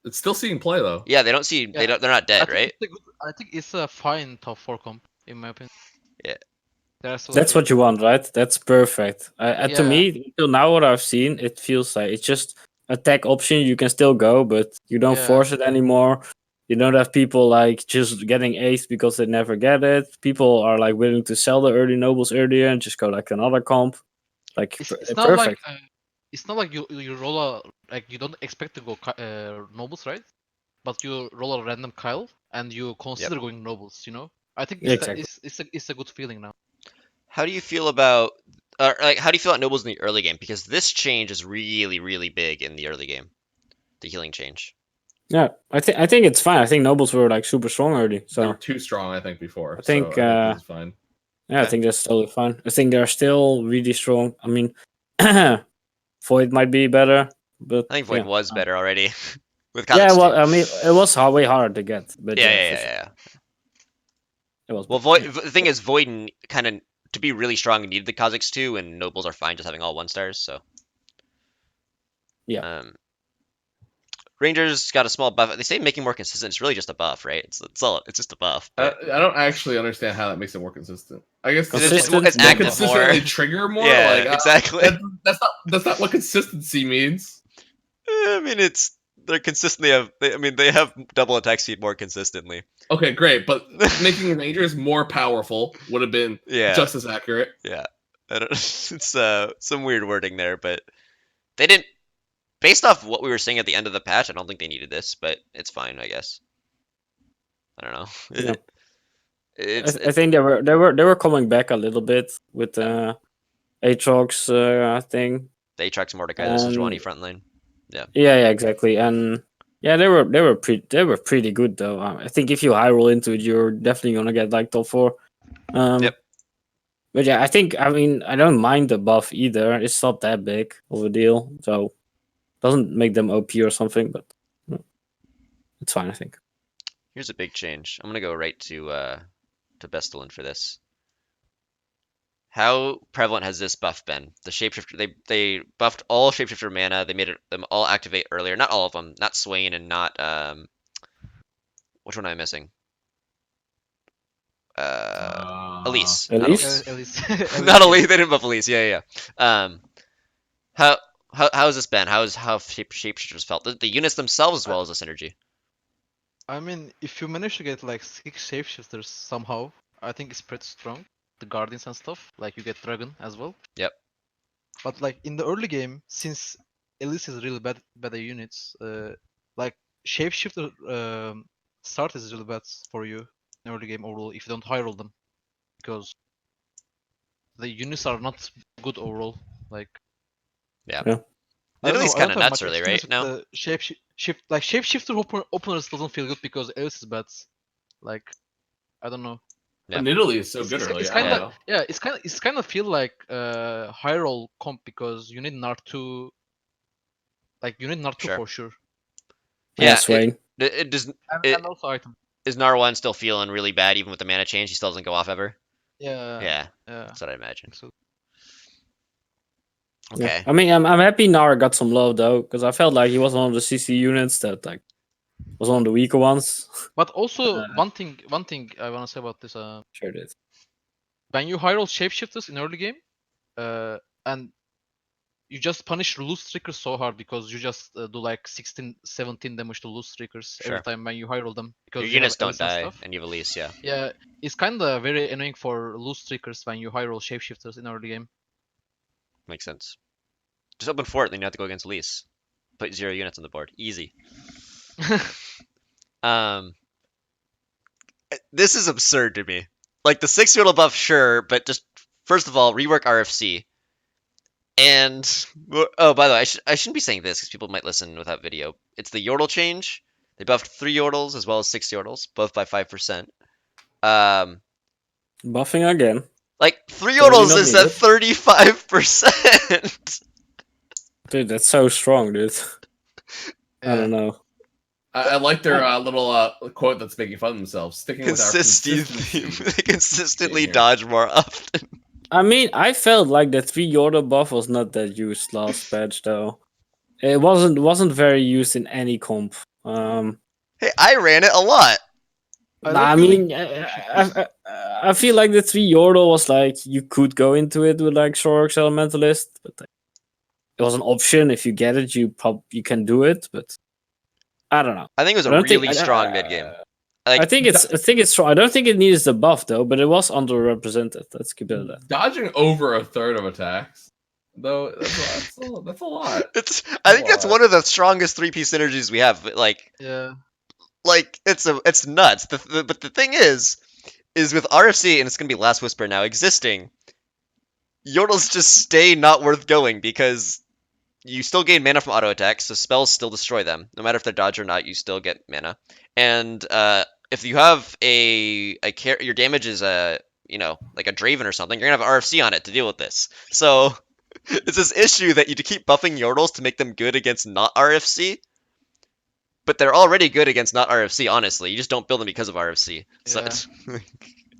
It's still seeing play though. yeah, they don't see Yeah, they're not dead, right? I think it's a fine top 4 comp in my opinion. Yeah. There's That's what you want, right? That's perfect. To Yeah. me, until now, what I've seen, it feels like it's just attack option. You can still go, but you don't Yeah. force it anymore. You don't have people like just getting aced because they never get it. People are like willing to sell the early nobles earlier and just go like another comp. Like It's not like perfect. it's not like you roll a like you don't expect to go nobles, right? But you roll a random Kyle and you consider going nobles. You know, I think Exactly. it's a good feeling now. How do you feel about how do you feel about nobles in the early game? Because this change is really, really big in the early game. The healing change. Yeah, I think it's fine. I think nobles were like super strong early, They so were too strong, I think, before. I think so I think this is fine. yeah, I Okay. think that's totally fine. I think they're still really strong. I mean, Void might be better, but I think Void yeah. was better already with Yeah, Kha'Zix well, too. I mean, it was way harder to get, but Yeah, yeah, yeah, for yeah, sure, yeah. it was. Well, Void. The thing is, Void kind of to be really strong needed the Kha'Zix too, and nobles are fine just having all 1-stars. So Yeah. Rangers got a small buff. They say making more consistent. It's really just a buff, right? It's just a buff. But I don't actually understand how that makes it more consistent. I guess Consistent, it's more active buff. more. consistently trigger more. Yeah, like exactly. that's not what consistency means. I mean, they're consistently they have double attack speed more consistently. Okay, great, but making Rangers more powerful would have been Yeah, just as accurate. yeah. I don't, it's some weird wording there, but they didn't. Based off what we were saying at the end of the patch, I don't think they needed this, but it's fine, I guess. I don't know. Yeah. It's I think they were coming back a little bit with Aatrox thing. the Aatrox Mordecai, the Sejuani front line. Yeah, exactly, and yeah, they were pretty good though. I think if you high roll into it, you're definitely gonna get like top 4. Yep. But yeah, I mean, I don't mind the buff either. It's not that big of a deal, so doesn't make them OP or something, but it's fine, I think. Here's a big change. I'm gonna go right to Bstln for this. How prevalent has this buff been? The shapeshifter they buffed all shapeshifter mana. They made them all activate earlier. Not all of them. Not Swain and not which one am I missing? Elise. Not Elise? Elise. Not Elise. They didn't buff Elise. Yeah, yeah. How has this been? How shapeshifters felt? The units themselves as well as the synergy. I mean, if you manage to get like 6 shapeshifters somehow, I think it's pretty strong. The guardians and stuff, like you get dragon as well. Yep. But like in the early game, since Elise is really better units, like shapeshifter start is really bad for you in early game overall if you don't high roll them, because the units are not good overall. Like Yeah. Yeah. I don't know. Italy's I kind don't of have nuts, much really, experience right? with No. the shapeshifter openers doesn't feel good because Elise is bad. Like I don't know. Yeah. And Italy is so It's, good it's, early. it's I kind don't of know. yeah. It's kind of feel like high roll comp because you need NAR2. Like you need NAR2 Sure. for sure. Yeah. Swain. It does. And also item. Is Nar1 still feeling really bad even with the mana change? He still doesn't go off ever. Yeah. Yeah. Yeah. That's what I imagine. So Okay. Yeah. I mean, I'm happy Nara got some love though, because I felt like he was one of the CC units that like was one of the weaker ones. but also one thing I want to say about this Sure did. when you high roll shapeshifters in early game, and you just punish loose streakers so hard because you just do like 16, 17 damage to loose streakers Sure. every time when you high roll them because Your you have units don't Elise and die, stuff. and you have Elise, yeah. Yeah, it's kind of very annoying for loose streakers when you high roll shapeshifters in early game. Makes sense. Just open fort, then you have to go against Elise. Put 0 units on the board. Easy. This is absurd to me. Like the 6 yordle buff, sure, but just first of all, rework RFC. And oh, by the way, I shouldn't be saying this because people might listen without video. It's the yordle change. They buffed 3 yordles as well as 6 yordles, both by 5%. Buffing again. Like 3 Totally yordles not is at needed. 35%. Dude, that's so strong, dude. I don't know. I like their little quote that's making fun of themselves. Sticking with our Consistency consistency. theme. They consistently here. dodge more often. I mean, I felt like the 3 Yordle buff was not that used last patch though. It wasn't very used in any comp. Hey, I ran it a lot. I mean, I feel like the 3 Yordle was like you could go into it with like Sorks Elementalist, but like, it was an option. If you get it, you can do it, but I don't know. I think it was I a don't think really strong mid game. I think it's strong. I don't think it needs the buff though, but it was underrepresented. Let's keep it at that. Dodging over a third of attacks, though, that's a lot. I think that's one of the strongest 3-piece synergies we have. Like Yeah. it's nuts. But the thing is with RFC, and it's gonna be Last Whisper now existing, Yordles just stay not worth going because you still gain mana from auto attacks, so spells still destroy them. No matter if they're dodge or not, you still get mana. And if you have your damage is like a Draven or something, you're gonna have RFC on it to deal with this. So it's this issue that you keep buffing Yordles to make them good against not RFC, but they're already good against not RFC. Honestly, you just don't build them because of RFC. So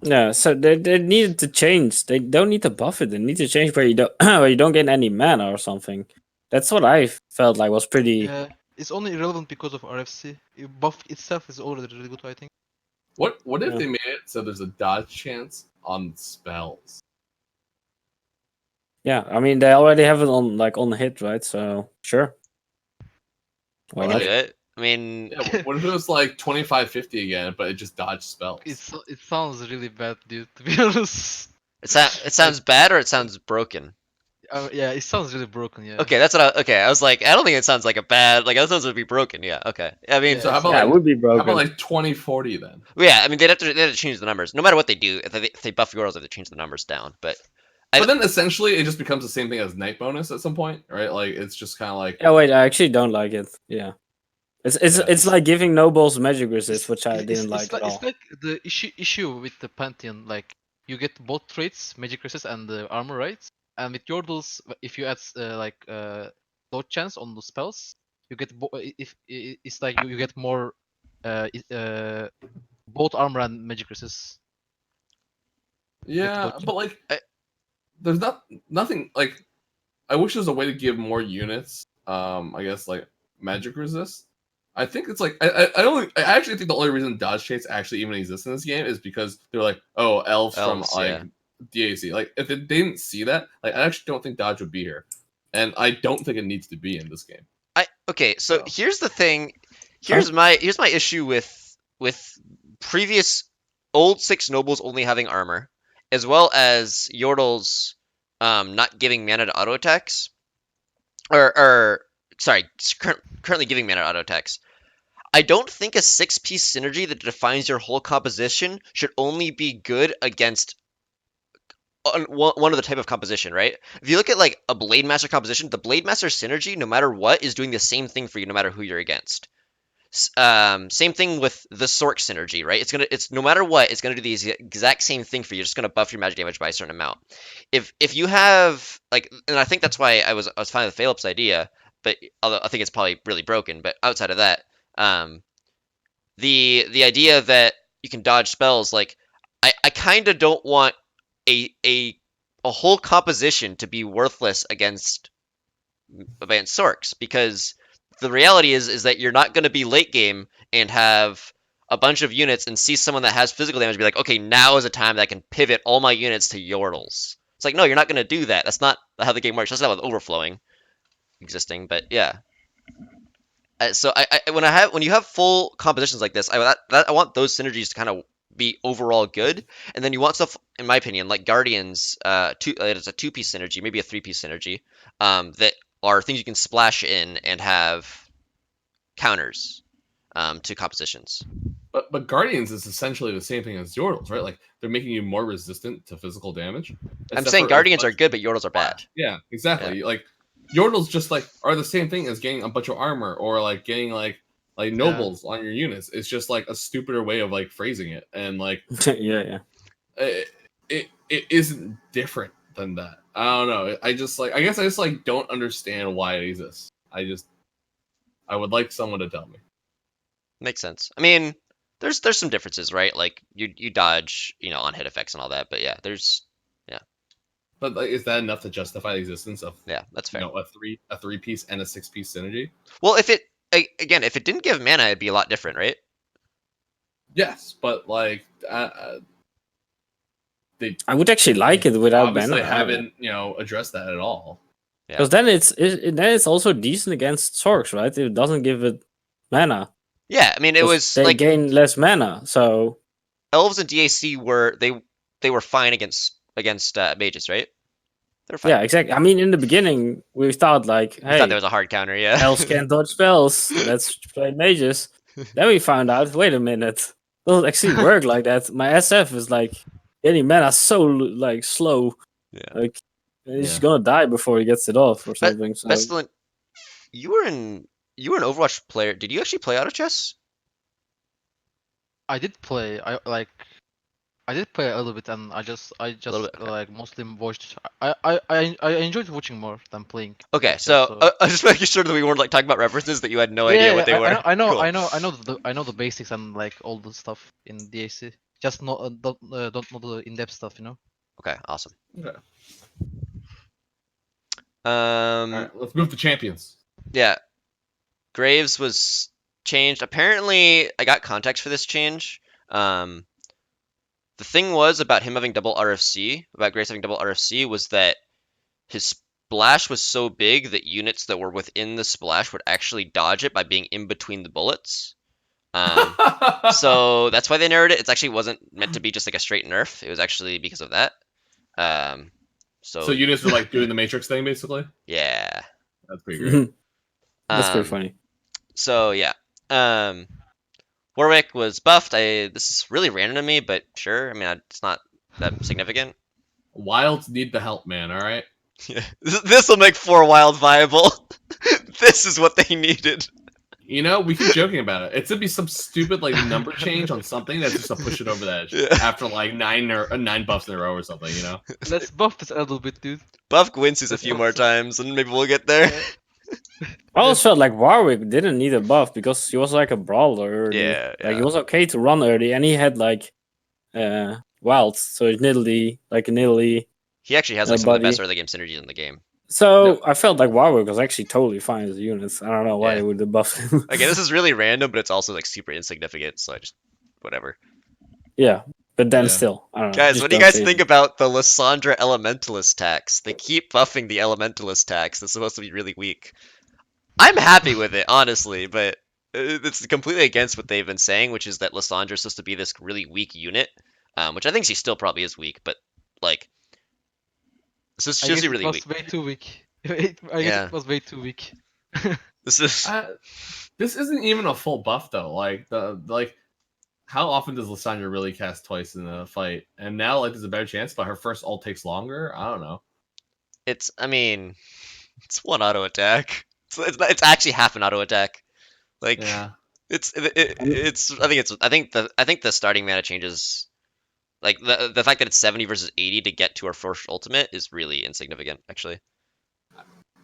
Yeah, so they needed to change. They don't need to buff it. They need to change where you don't where you don't get any mana or something. That's what I felt like was pretty. Yeah. It's only irrelevant because of RFC. Buff itself is already really good, I think. What if Yeah. they made it so there's a dodge chance on spells? Yeah, I mean they already have it on hit, right? So sure. Why I not? can do it. I mean, Yeah, what if it was like 25-50 again, but it just dodged spells? It sounds really bad, dude. To be honest. it sounds bad or it sounds broken. Yeah, it sounds really broken. Yeah. Okay, that's what I was like, I don't think it sounds like a bad, like, that sounds like be broken. Yeah, okay. I mean, So how about Yeah, it would be how broken. about like 20-40 then? yeah, I mean, they'd have to change the numbers. No matter what they do, if they buff Yordles, they have to change the numbers down. But But then essentially it just becomes the same thing as night bonus at some point, right? Like it's just kind of like Yeah, wait, I actually don't like it. Yeah. It's like giving nobles magic resist, which I didn't like at all. It's like the issue with the Pantheon. Like you get both traits, magic resist and the armor, right? And with Yordles, if you add dodge chance on the spells, you get it's like you get more both armor and magic resist. yeah, dodge. but like there's nothing like I wish there's a way to give more units I guess like magic resist. I think it's like I actually think the only reason dodge traits actually even exist in this game is because they're like, oh, elves from like yeah. DAC. Like if they didn't see that, like I actually don't think dodge would be here. And I don't think it needs to be in this game. Okay, so So. here's the thing. Here's my issue with previous old 6 nobles only having armor, as well as Yordles not giving mana to auto attacks, or sorry, currently giving mana to auto attacks. I don't think a 6-piece synergy that defines your whole composition should only be good against one of the type of composition, right? If you look at like a Blade Master composition, the Blade Master synergy, no matter what, is doing the same thing for you, no matter who you're against. Same thing with the Sork synergy, right? It's no matter what, it's gonna do the exact same thing for you. You're just gonna buff your magic damage by a certain amount. If you have like, and I think that's why I was fine with Pheylop's idea, but although I think it's probably really broken. But outside of that, the idea that you can dodge spells, like I kind of don't want a whole composition to be worthless against Sorks, because the reality is that you're not going to be late game and have a bunch of units and see someone that has physical damage and be like, okay, now is a time that I can pivot all my units to Yordles. It's like, no, you're not going to do that. That's not how the game works. That's not with overflowing existing, but yeah. So when you have full compositions like this, I want those synergies to kind of be overall good, and then you want stuff, in my opinion, like Guardians. It's a 2-piece synergy, maybe a 3-piece synergy, that are things you can splash in and have counters to compositions. But Guardians is essentially the same thing as Yordles, right? Like they're making you more resistant to physical damage. I'm saying Guardians are good, but Yordles are bad. Yeah, exactly. Like Yordles just like are the same thing as getting a bunch of armor or like getting like nobles on your units. It's just like a stupider way of like phrasing it, and like yeah. It isn't different than that. I don't know. I guess I just like don't understand why it exists. I would like someone to tell me. Makes sense. I mean, there's some differences, right? Like you dodge, on hit effects and all that, but yeah, But like, is that enough to justify the existence of Yeah, that's fair. a 3-piece and a 6-piece synergy? Well, if it didn't give mana, it'd be a lot different, right? Yes, but like I would actually like it without obviously mana. haven't addressed that at all. Because then it's also decent against Zorks, right? It doesn't give it mana. Yeah, I mean, it 'Cause was they like gain less mana, so elves and DAC were they were fine against mages, right? They're fine. yeah, exactly. I mean, in the beginning we thought like, We thought there hey, was a hard counter, yeah. elves can't dodge spells. Let's play mages. Then we found out, wait a minute, it doesn't actually work like that. My SF is like getting mana so like slow, Yeah. like he's Yeah. gonna die before he gets it off or something. So Bstln, you were an Overwatch player. Did you actually play auto chess? I did play. I did play a little bit, and I just little bit, okay. like mostly watched. I enjoyed watching more than playing. Okay, chess, so I'm just making sure that we weren't like talking about references that you had no idea what they were. I know, Cool. I know the basics and like all the stuff in DAC. Just not don't know the in-depth stuff, you know. Okay, awesome. Okay. All All right, let's move to champions. Yeah, Graves was changed. Apparently, I got context for this change. The thing was about him having double RFC, about Graves having double RFC, was that his splash was so big that units that were within the splash would actually dodge it by being in between the bullets. So that's why they narrowed it. It actually wasn't meant to be just like a straight nerf. It was actually because of that. So units were like doing the Matrix thing, basically. yeah, That's pretty great. that's pretty funny. So yeah, Warwick was buffed. This is really random to me, but sure. I mean, it's not that significant. Wilds need the help, man. All right. Yeah, this will make 4 wild viable. This is what they needed. You know, we keep joking about it. It's gonna be some stupid like number change on something that's just to push it over the edge Yeah. after like 9 buffs in a row or something. You know. Let's buff this a little bit, dude. Buff Gwyn's a few more times, and maybe we'll get there. I always felt like Warwick didn't need a buff because he was like a brawler early. Yeah, Like yeah. he was okay to run early, and he had like wilds, so it's niddly like a niddly. He actually has like some of the buddy. best early game synergies in the game. So I felt like Warwick was actually totally fine as a unit. I don't know why Yeah. they would have buffed him. Again, this is really random, but it's also like super insignificant. So I just whatever. Yeah, but then Yeah. still, I don't know. Guys, just what do you don't guys say think it. about the Lissandra Elementalist tax? They keep buffing the Elementalist tax. It's supposed to be really weak. I'm happy with it, honestly, but it's completely against what they've been saying, which is that Lissandra is supposed to be this really weak unit, which I think she still probably is weak, but like, this is I guess just really it was weak. way too weak. I guess it was way too weak. This is This isn't even a full buff though. Like how often does Lissandra really cast twice in a fight? And now like there's a better chance, but her first ult takes longer. I don't know. I mean, it's one auto attack. It's actually half an auto attack. Like, Yeah. I think the starting mana changes. Like the fact that it's 70 versus 80 to get to our first ultimate is really insignificant, actually.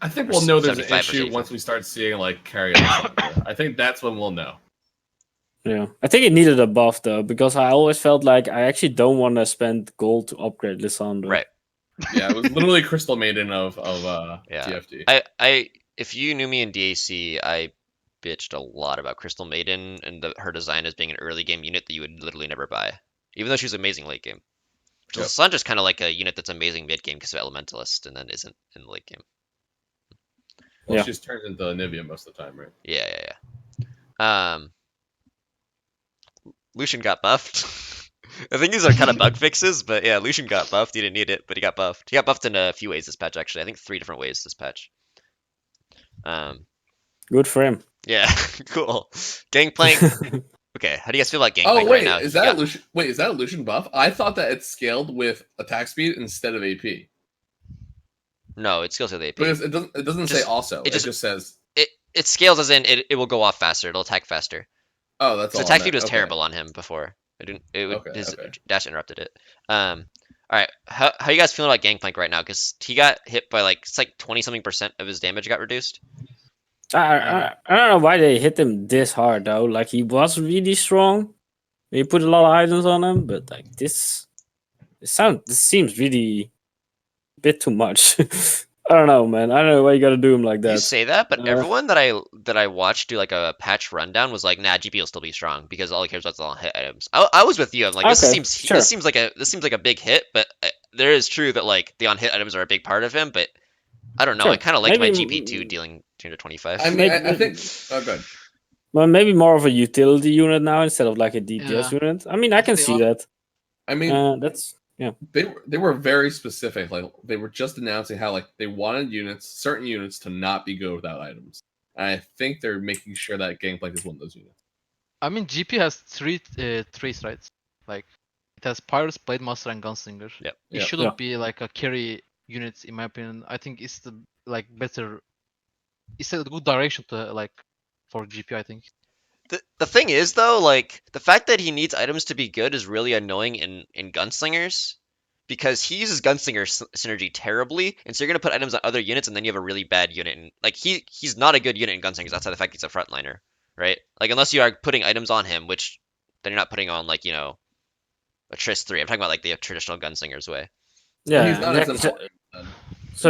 I think we'll know there's an 75 or issue 85. once we start seeing like carry Lissandra. I think that's when we'll know. Yeah, I think it needed a buff though because I always felt like I actually don't want to spend gold to upgrade Lissandra. Right. Yeah, it was literally Crystal Maiden of Yeah. TFT. If you knew me in DAC, I bitched a lot about Crystal Maiden and her design as being an early game unit that you would literally never buy, even though she's amazing late game. Yep. Lissandra's kind of like a unit that's amazing mid game because of Elementalist, and then isn't in the late game. Well, Yeah. she's turned into Anivia most of the time, right? Yeah. Lucian got buffed. I think these are kind of bug fixes, but yeah, Lucian got buffed. He didn't need it, but he got buffed. He got buffed in a few ways this patch, actually. I think 3 different ways this patch. Good for him. Yeah, cool. Gangplank. Okay, how do you guys feel about Gangplank Oh wait, right now? is that a Lucian? Wait, is that a Lucian buff? I thought that it scaled with attack speed instead of AP. No, it scales with AP. Because it doesn't say also. It just says. It scales as in it will go off faster. It'll attack faster. Oh, that's all. So attack speed was terrible on him before. His dash interrupted it. All right, how you guys feeling about Gangplank right now? Because he got hit by like 20-something% of his damage got reduced. I don't know why they hit him this hard though. Like he was really strong. They put a lot of items on him, but like this seems really bit too much. I don't know, man. I don't know why you gotta do him like that. You say that, but Uh, everyone that I watched do like a patch rundown was like, nah, GP will still be strong because all he cares about is on hit items. I was with you. I'm like, Okay, sure. this seems like a big hit, but there is true that like the on hit items are a big part of him. But I don't know. Sure. I kind of liked my Maybe GP2 dealing 225. I mean, Maybe, I think. Oh, good. well, maybe more of a utility unit now instead of like a DPS Yeah. unit. I mean, I can They see are- that. I mean, That's yeah. they were very specific. Like they were just announcing how like they wanted certain units to not be good without items. And I think they're making sure that Gangplank is one of those units. I mean, GP has three traits, right? Like it has Pirates, Blade Master, and Gunslinger. Yep. It Yep. shouldn't Yeah. be like a carry unit, in my opinion. I think it's the like better. It's a good direction to like for GP. I think. The thing is though, like the fact that he needs items to be good is really annoying in gunslingers because he uses gunslinger synergy terribly, and so you're gonna put items on other units, and then you have a really bad unit. And like he's not a good unit in gunslingers outside the fact he's a frontliner, right? Like unless you are putting items on him, which then you're not putting on like a Tris 3. I'm talking about like the traditional gunslinger's way. Well, he's Yeah, not as exactly. important. Then.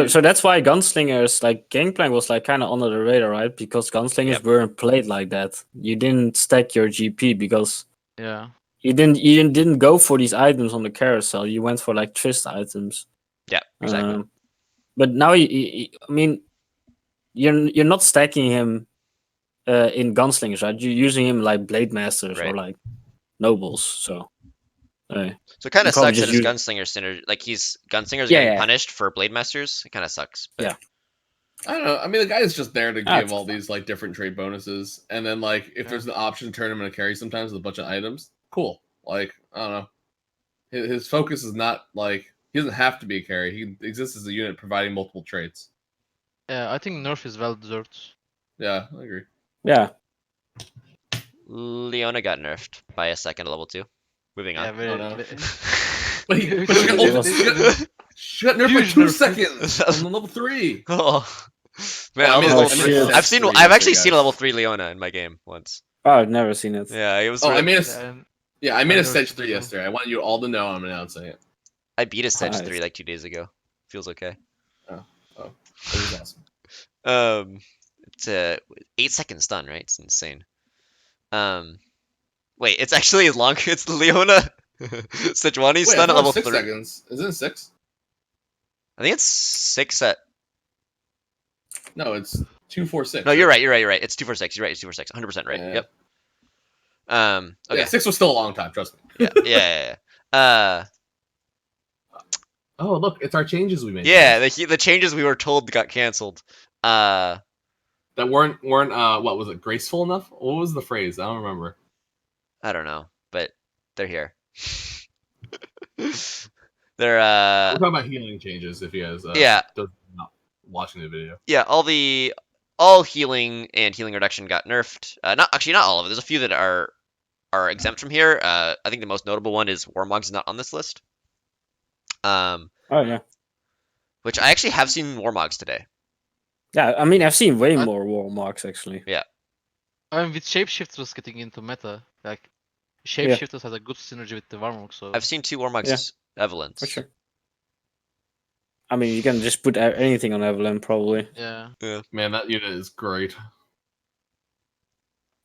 So that's why Gunslingers, like Gangplank, was like kind of under the radar, right? Because Gunslingers Yep. weren't played like that. You didn't stack your GP because Yeah. you didn't go for these items on the carousel. You went for like Trist items. Yeah, exactly. But now, I mean, you're not stacking him in Gunslingers, right? You're using him like Blade Masters Right. or like Nobles. So So it kind you of probably sucks that just his use. gunslinger synergy, like gunslingers Yeah, getting yeah. punished for blade masters. It kind of sucks. But Yeah. I don't know. I mean, the guy is just there to give it's all fine. these like different trade bonuses, and then like if there's an option to turn him into carry sometimes with a bunch of items, cool. Like I don't know, his focus is not like he doesn't have to be a carry. He exists as a unit providing multiple traits. Yeah. I think nerf is well deserved. Yeah, I agree. Yeah. Leona got nerfed by a second to level 2. Moving Yeah. on. Very. no. very- But she got nerfed by Huge 2 nerf. seconds on level 3. Oh. Man, Oh, I mean, Oh, I mean, shit. I've seen. three I've yesterday, actually seen a guys. level 3 Leona in my game once. Oh, I've never seen it. Yeah, it was. Oh, I made a and I made a I stage nerfed 3 it. yesterday. I want you all to know I'm announcing it. I beat a Sedge Nice. 3 like 2 days ago. Feels okay. Oh, it was awesome. It's a 8-second stun, right? It's insane. Wait, it's actually as long. It's Leona Sejuani Wait, I stun at thought it level was 6 3. seconds. Is it 6? I think it's 6 at. No, it's 246. No, you're right. You're right. It's 246. You're right. It's 246. 100% right. Yeah. Yep. Okay. Yeah, 6 was still a long time. Trust me. Yeah. Oh, look, it's our changes we made. Yeah. The changes we were told got canceled. That weren't what was it? Graceful enough? What was the phrase? I don't remember. I don't know, but they're here. They're We're talking about healing changes. If you guys not watching the video. Yeah, all healing and healing reduction got nerfed. Not all of it. There's a few that are exempt from here. I think the most notable one is Warmogs is not on this list. Oh yeah. Which I actually have seen Warmogs today. Yeah, I mean, I've seen way more war marks actually. I mean, with shapeshifters getting into meta, like shapeshifters has a good synergy with the Warmog. So I've seen 2 Warmogs Evelynns. For sure. I mean, you can just put anything on Evelyn probably. yeah. Man, that unit is great.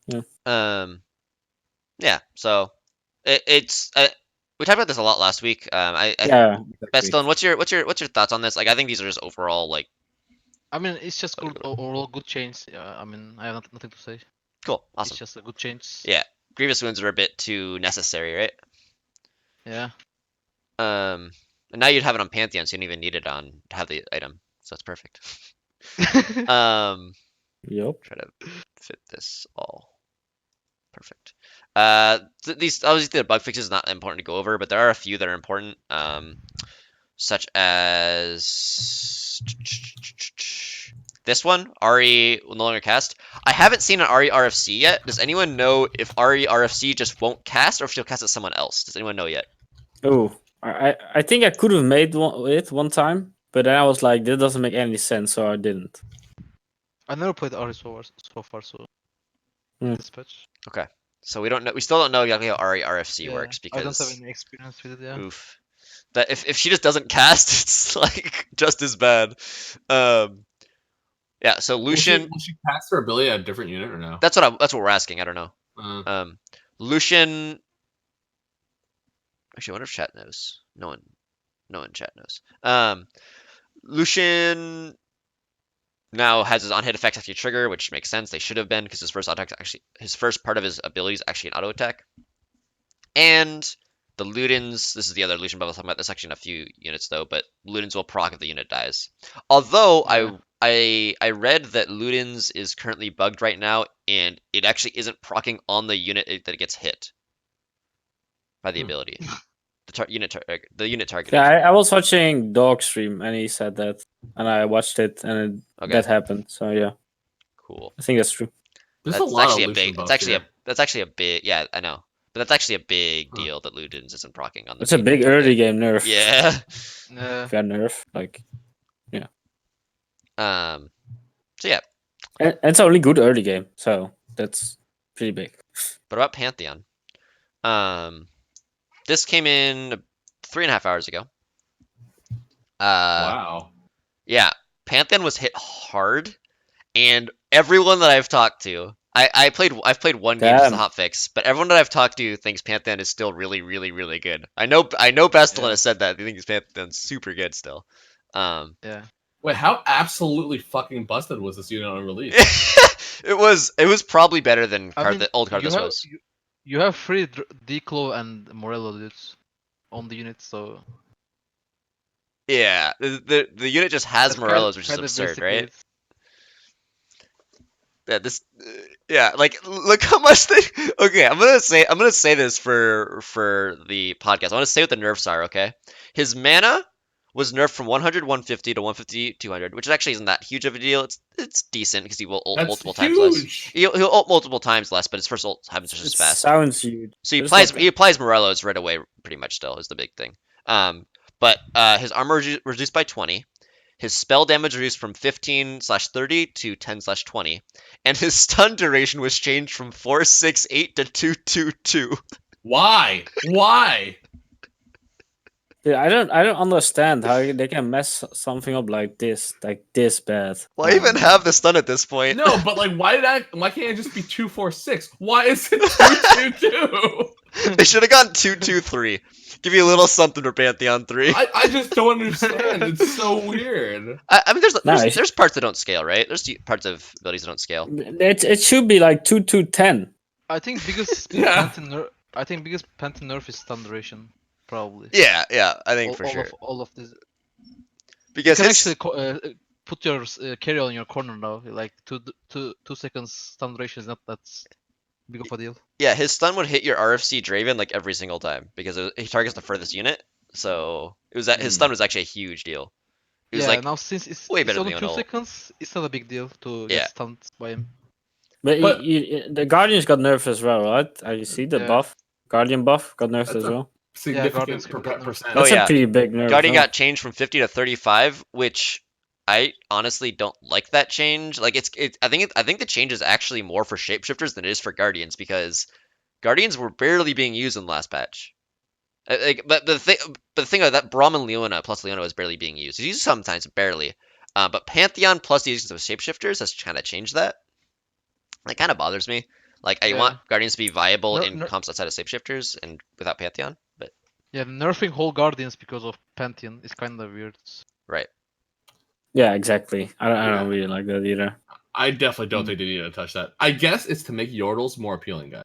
Yeah. So it's we talked about this a lot last week. Yeah. Bstln, what's your thoughts on this? Like, I think these are just overall like I mean, it's just good overall good change. I mean, I have nothing to say. cool, awesome. It's just a good change. Yeah, Grievous wounds are a bit too necessary, right? Yeah. And now you'd have it on Pantheon, so you don't even need it on to have the item. So that's perfect. Yep. Try to fit this all. Perfect. These obviously the bug fixes is not important to go over, but there are a few that are important. Such as this one, Ari will no longer cast. I haven't seen an Ari RFC yet. Does anyone know if Ari RFC just won't cast, or if she'll cast at someone else? Does anyone know yet? Oh, I think I could have made it one time, but then I was like, that doesn't make any sense, so I didn't. I never played Ari so far, so this patch. Okay, so we don't know. We still don't know exactly how Ari RFC Yeah, works I don't because have any experience with it. Yeah. oof. That if she just doesn't cast, it's like just as bad. Yeah. So Lucian. Will she cast her ability at a different unit or no? That's what we're asking. I don't know. Lucian. Actually, I wonder if chat knows. No one in chat knows. Lucian now has his on-hit effects after you trigger, which makes sense. They should have been because his first attack his first part of his ability is actually an auto attack. And the Ludens, this is the other Lucian buff I was talking about. There's actually in a few units though, but Ludens will proc if the unit dies. Although I read that Ludens is currently bugged right now, and it actually isn't procking on the unit that it gets hit by the ability. The unit target. Yeah, I was watching Dog stream and he said that, and I watched it and that happened. So yeah, cool. I think that's true. There's That's a lot actually of a big. buffs That's actually a big. Yeah, I know, but that's actually a big deal that Ludens isn't procking on the. It's a big early game nerf. Yeah. Fair nerf, like. Yeah. So yeah. And it's only good early game, so that's pretty big. But about Pantheon, this came in 3.5 hours ago. Wow. Yeah, Pantheon was hit hard, and everyone that I've talked to, I've played one game as a hotfix, but everyone that I've talked to thinks Pantheon is still really, really, really good. I know Bstln has said that. They think Pantheon's super good still. Yeah. Wait, how absolutely fucking busted was this unit on release? It was probably better than old Karthus was. You have free Declo and Morello dudes on the unit, so yeah, the unit just has Morellos, which is absurd, right? Yeah, like look how much they. Okay, I'm gonna say this for the podcast. I want to say what the nerfs are. Okay, his mana was nerfed from 100, 150 to 150, 200, which actually isn't that huge of a deal. It's decent because he will ult multiple times less. He'll ult multiple times less, but his first ult happens just as fast. Sounds huge. So he applies Morellos right away, pretty much. Still is the big thing. But his armor reduced by 20. His spell damage reduced from 15/30 to 10/20, and his stun duration was changed from 468 to 222. Why? Yeah, I don't understand how they can mess something up like this bad. Well, I even have the stun at this point. No, but like, why can't it just be 246? Why is it 222? They should have gone 223. Give you a little something for Pantheon 3. I just don't understand. It's so weird. I mean, there's parts that don't scale, right? There's parts of abilities that don't scale. It should be like 2-2-10. I think biggest Pantheon nerf is stun duration, probably. Yeah, I think for sure. All of this. Because you can actually put your carry on your corner now. Like 2 seconds stun duration is not that big of a deal. Yeah, his stun would hit your RFC Draven like every single time because he targets the furthest unit. So it was his stun was actually a huge deal. It was now since it's way better only than 2 seconds, it's not a big deal to get stunned by him. But the Guardians got nerfed as well, right? You see the buff? Guardian buff got nerfed as well. Significant percent. That's a pretty big nerf. Guardian got changed from 50 to 35, which I honestly don't like that change. Like I think the change is actually more for shapeshifters than it is for Guardians because Guardians were barely being used in the last patch. But the thing about that, Braum and Leona plus Leona was barely being used. It's used sometimes, barely. But Pantheon plus the use of shapeshifters has kind of changed that. That kind of bothers me. Like I want Guardians to be viable in comps outside of shapeshifters and without Pantheon. But yeah, nerfing whole Guardians because of Pantheon is kind of weird. Right. Yeah, exactly. I don't really like that either. I definitely don't think they need to touch that. I guess it's to make Yordles more appealing, guys.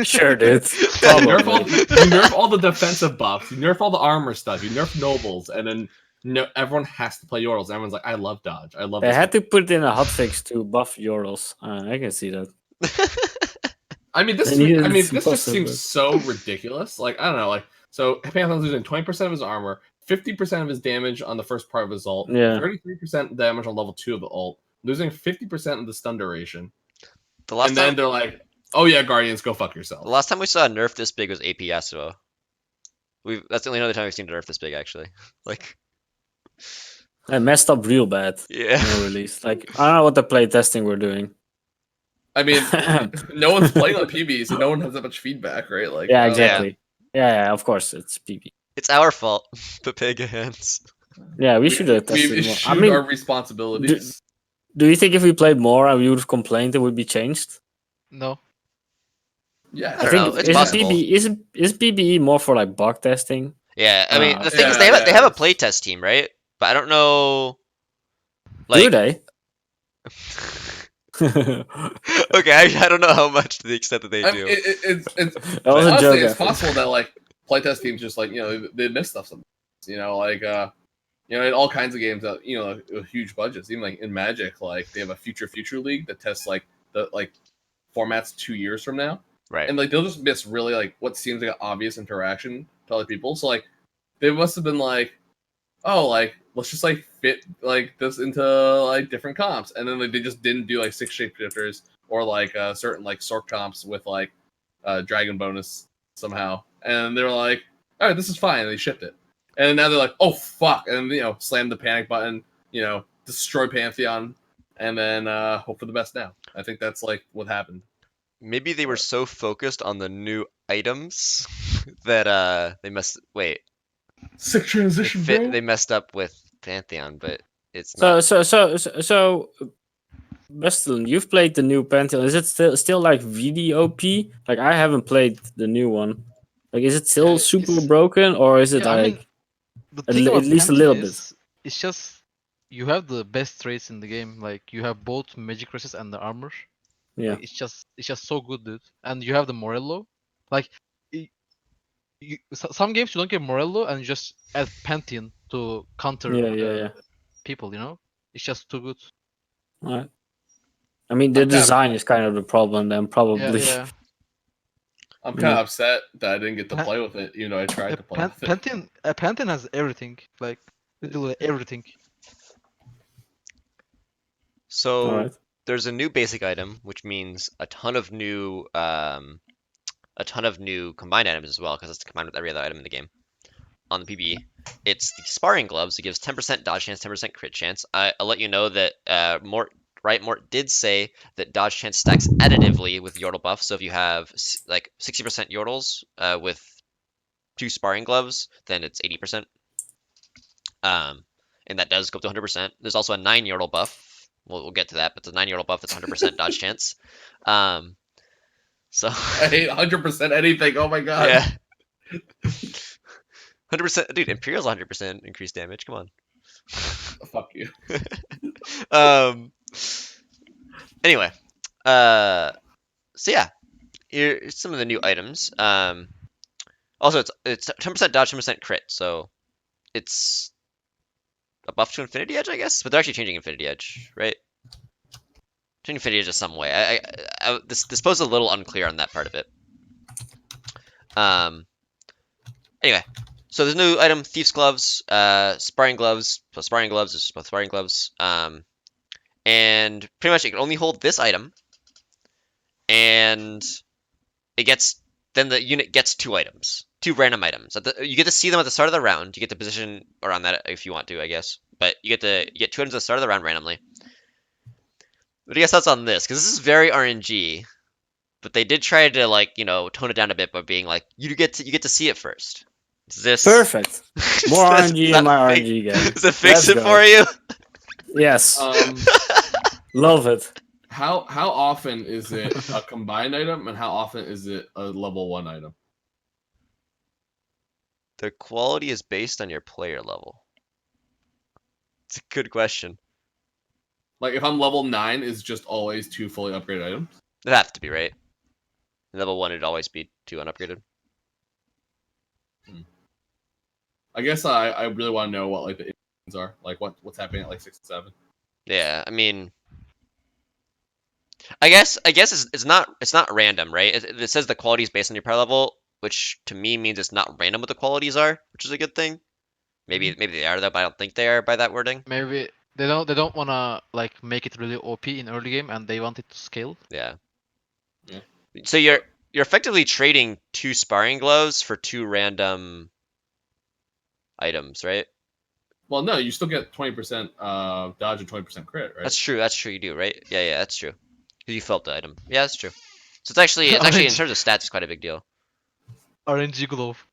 Sure, dude. You nerf all the defensive buffs. You nerf all the armor stuff. You nerf nobles, and then everyone has to play Yordles. Everyone's like, I love dodge. I love. They had to put in a hotfix to buff Yordles. I can see that. I mean, this just seems so ridiculous. Like I don't know. Like so, Pantheon's losing 20% of his armor. 50% of his damage on the first part of his ult, 33% damage on level 2 of the ult, losing 50% of the stun duration. Then they're like, oh yeah, Guardians, go fuck yourself. The last time we saw a nerf this big was AP Yasuo. That's the only other time we've seen a nerf this big, actually. Like, I messed up real bad. Yeah. No release. Like, I don't know what the play testing we're doing. I mean, no one's playing on PB, so no one has that much feedback, right? Like, yeah, exactly. Yeah, of course it's PB. It's our fault. Papega hands. Yeah, we should have We've tested more. I eschewed mean, our responsibilities. do you think if we played more and we would have complained, it would be changed? No. Yeah, I I don't think know. It's is it possible. PB is PBE more for like bug testing? Yeah, I mean, the thing is, Yeah, they have a yeah. playtest team, right? But I don't know. Do Like, they? okay, I don't know how much to the extent that they do. It's That was a honestly, joke. it's possible that like playtest teams just like they miss stuff sometimes. Like in all kinds of games that with huge budgets, even like in Magic, like they have a future league that tests like the formats 2 years from now, Right. and like they'll just miss really like what seems like an obvious interaction to other people. So like they must have been like, oh, like let's just like fit like this into like different comps, and then like they just didn't do like 6 shapeshifters or like certain like Sork comps with like dragon bonus somehow, and they were like, all right, this is fine, and they shipped it, and now they're like, oh fuck, and slam the panic button, destroy Pantheon, and then hope for the best now. I think that's like what happened. Maybe they were so focused on the new items that they messed. Wait, Sick transition, bro. they messed up with Pantheon, but it's not. So, Bstln, you've played the new Pantheon. Is it still like VDOP? Like I haven't played the new one. Like, is it still super It's, broken, or is it yeah, I mean, like the at thing about least a Pantheon little bit? is, it's just you have the best traits in the game. Like you have both magic resist and the armor. Yeah. Like, it's just so good, dude. And you have the Morello. Like some games you don't get Morello and you just add Pantheon to counter Yeah. people. It's just too good. Alright. I mean, the design is kind of the problem then, probably. Yeah. I'm kind of upset that I didn't get to Pan- play with it, even though I tried to play with it. Pantheon has everything. Like literally everything. So Alright. there's a new basic item, which means a ton of new combined items as well, because it's combined with every other item in the game. On the PBE, it's the sparring gloves. It gives 10% dodge chance, 10% crit chance. I'll let you know that Mort did say that dodge chance stacks additively with Yordle buff. So if you have like 60% Yordles with 2 sparring gloves, then it's 80%. And that does go up to 100%. There's also a 9 Yordle buff. We'll get to that, but the 9 Yordle buff that's 100% dodge chance. So I hate 100% anything. Oh my god. yeah. 100%, dude. Imperial's 100% increased damage. Come on. Fuck you. Anyway, so yeah, here's some of the new items. Also, it's 10% dodge, 10% crit, so it's a buff to Infinity Edge, I guess. But they're actually changing Infinity Edge, right? Changing Infinity Edge in some way. This post is a little unclear on that part of it. Anyway. So there's a new item, Thief's Gloves, Sparring Gloves, plus Sparring Gloves, is both Sparring Gloves, and pretty much it can only hold this item, and then the unit gets 2 items, 2 random items. You get to see them at the start of the round. You get to position around that if you want to, I guess, but you get 2 items at the start of the round randomly. What do you guys thoughts on this? Because this is very RNG, but they did try to tone it down a bit by being like, you get to see it first. Is this Perfect. More RNG in my RNG game. Does it fix it for you? Yes. Love it. How often is it a combined item, and how often is it a level 1 item? The quality is based on your player level. It's a good question. Like if I'm level 9, is just always 2 fully upgraded items? It'd have to be, right? Level 1 would always be 2 unupgraded. I guess I really want to know what like the ins are, like what's happening at like 6 and 7. Yeah, I mean, I guess it's not random, right? It says the quality is based on your power level, which to me means it's not random what the qualities are, which is a good thing. Maybe they are though, but I don't think they are by that wording. Maybe they don't wanna like make it really OP in early game, and they want it to scale. Yeah. Yeah. So you're effectively trading 2 sparring gloves for 2 random items, right? Well, no, you still get 20% dodge and 20% crit, right? That's true. You do, right? Yeah, that's true. Because you felt the item. Yeah, that's true. So it's actually I mean, in terms of stats, it's quite a big deal. RNG glove.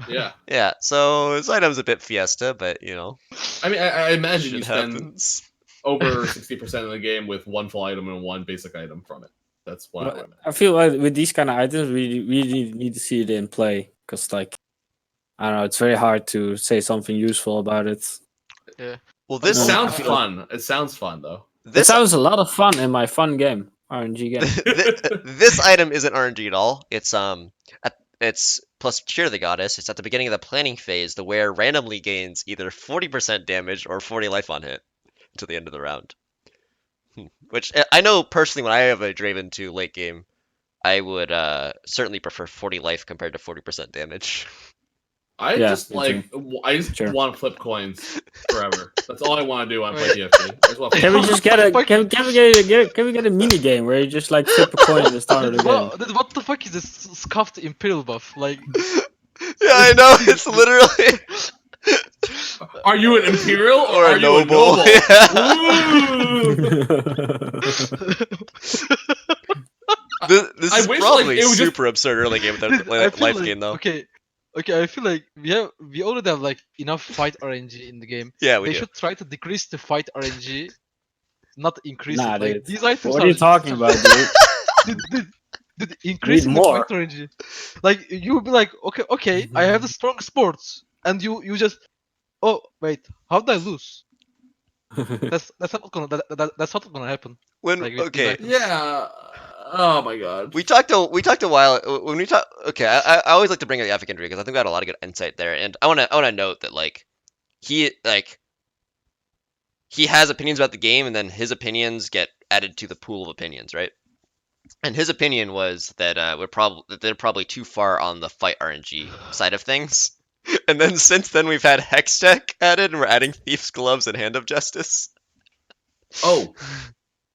Yeah. Yeah, so his item's a bit Fiesta, but you know, I mean, I imagine you shit spend happens. over 60% of the game with one full item and one basic item from it. That's what I would imagine. I feel like with these kind of items, we really need to see it in play because, like, I don't know, it's very hard to say something useful about it. Yeah. Well, It this sounds I feel like- fun. It sounds fun though. It this sounds a lot of fun in my fun game, RNG game. this item isn't RNG at all. It's plus Cheer the Goddess. It's at the beginning of the planning phase. The wearer randomly gains either 40% damage or 40 life on hit to the end of the round. Which I know personally, when I have a Draven 2 late game, I would certainly prefer 40 life compared to 40% damage. I Yeah, just me like I just Sure. want to flip coins forever. That's all I want to do when I play Wait. TFT. I just want to Can we flip just coins. get a Fuck. can we get a mini game where you just like flip a coin at the start of the game? What the fuck is this scuffed imperial buff? Like, Yeah, I know. It's literally Are you an imperial or, or are a noble. you a noble? Ooh! This I is wish, probably like, it was just- super absurd early game with I their feel life like, gain though. Okay, I feel like we already have like enough fight RNG in the game. Yeah, we They do. should try to decrease the fight RNG, not increase Nah, it. Like dude. these items What are you talking about, dude? Dude, increasing the more. fight RNG. Like you would be like, okay, I have the strong sports, and you just, oh wait, how did I lose? That's not gonna happen. When Like, with these okay, items. Yeah. Oh my god. we talked a while when we talk. Okay, I always like to bring up the Epic injury because I think we had a lot of good insight there, and I wanna note that he has opinions about the game, and then his opinions get added to the pool of opinions, right? And his opinion was that they're probably too far on the fight RNG side of things. And then since then we've had Hex Tech added, and we're adding Thief's Gloves and Hand of Justice. Oh.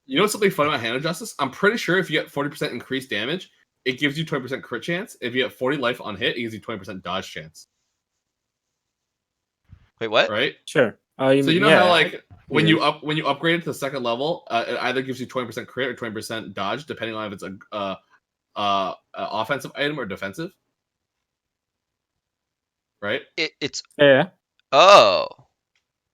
You know something fun about Hand of Justice? I'm pretty sure if you get 40% increased damage, it gives you 20% crit chance. If you get 40 life on hit, it gives you 20% dodge chance. Wait, what? Right? Sure. So you know yeah. how like when Yeah. you upgrade it to the second level, it either gives you 20% crit or 20% dodge, depending on if it's a offensive item or defensive. Right? It's Yeah. oh,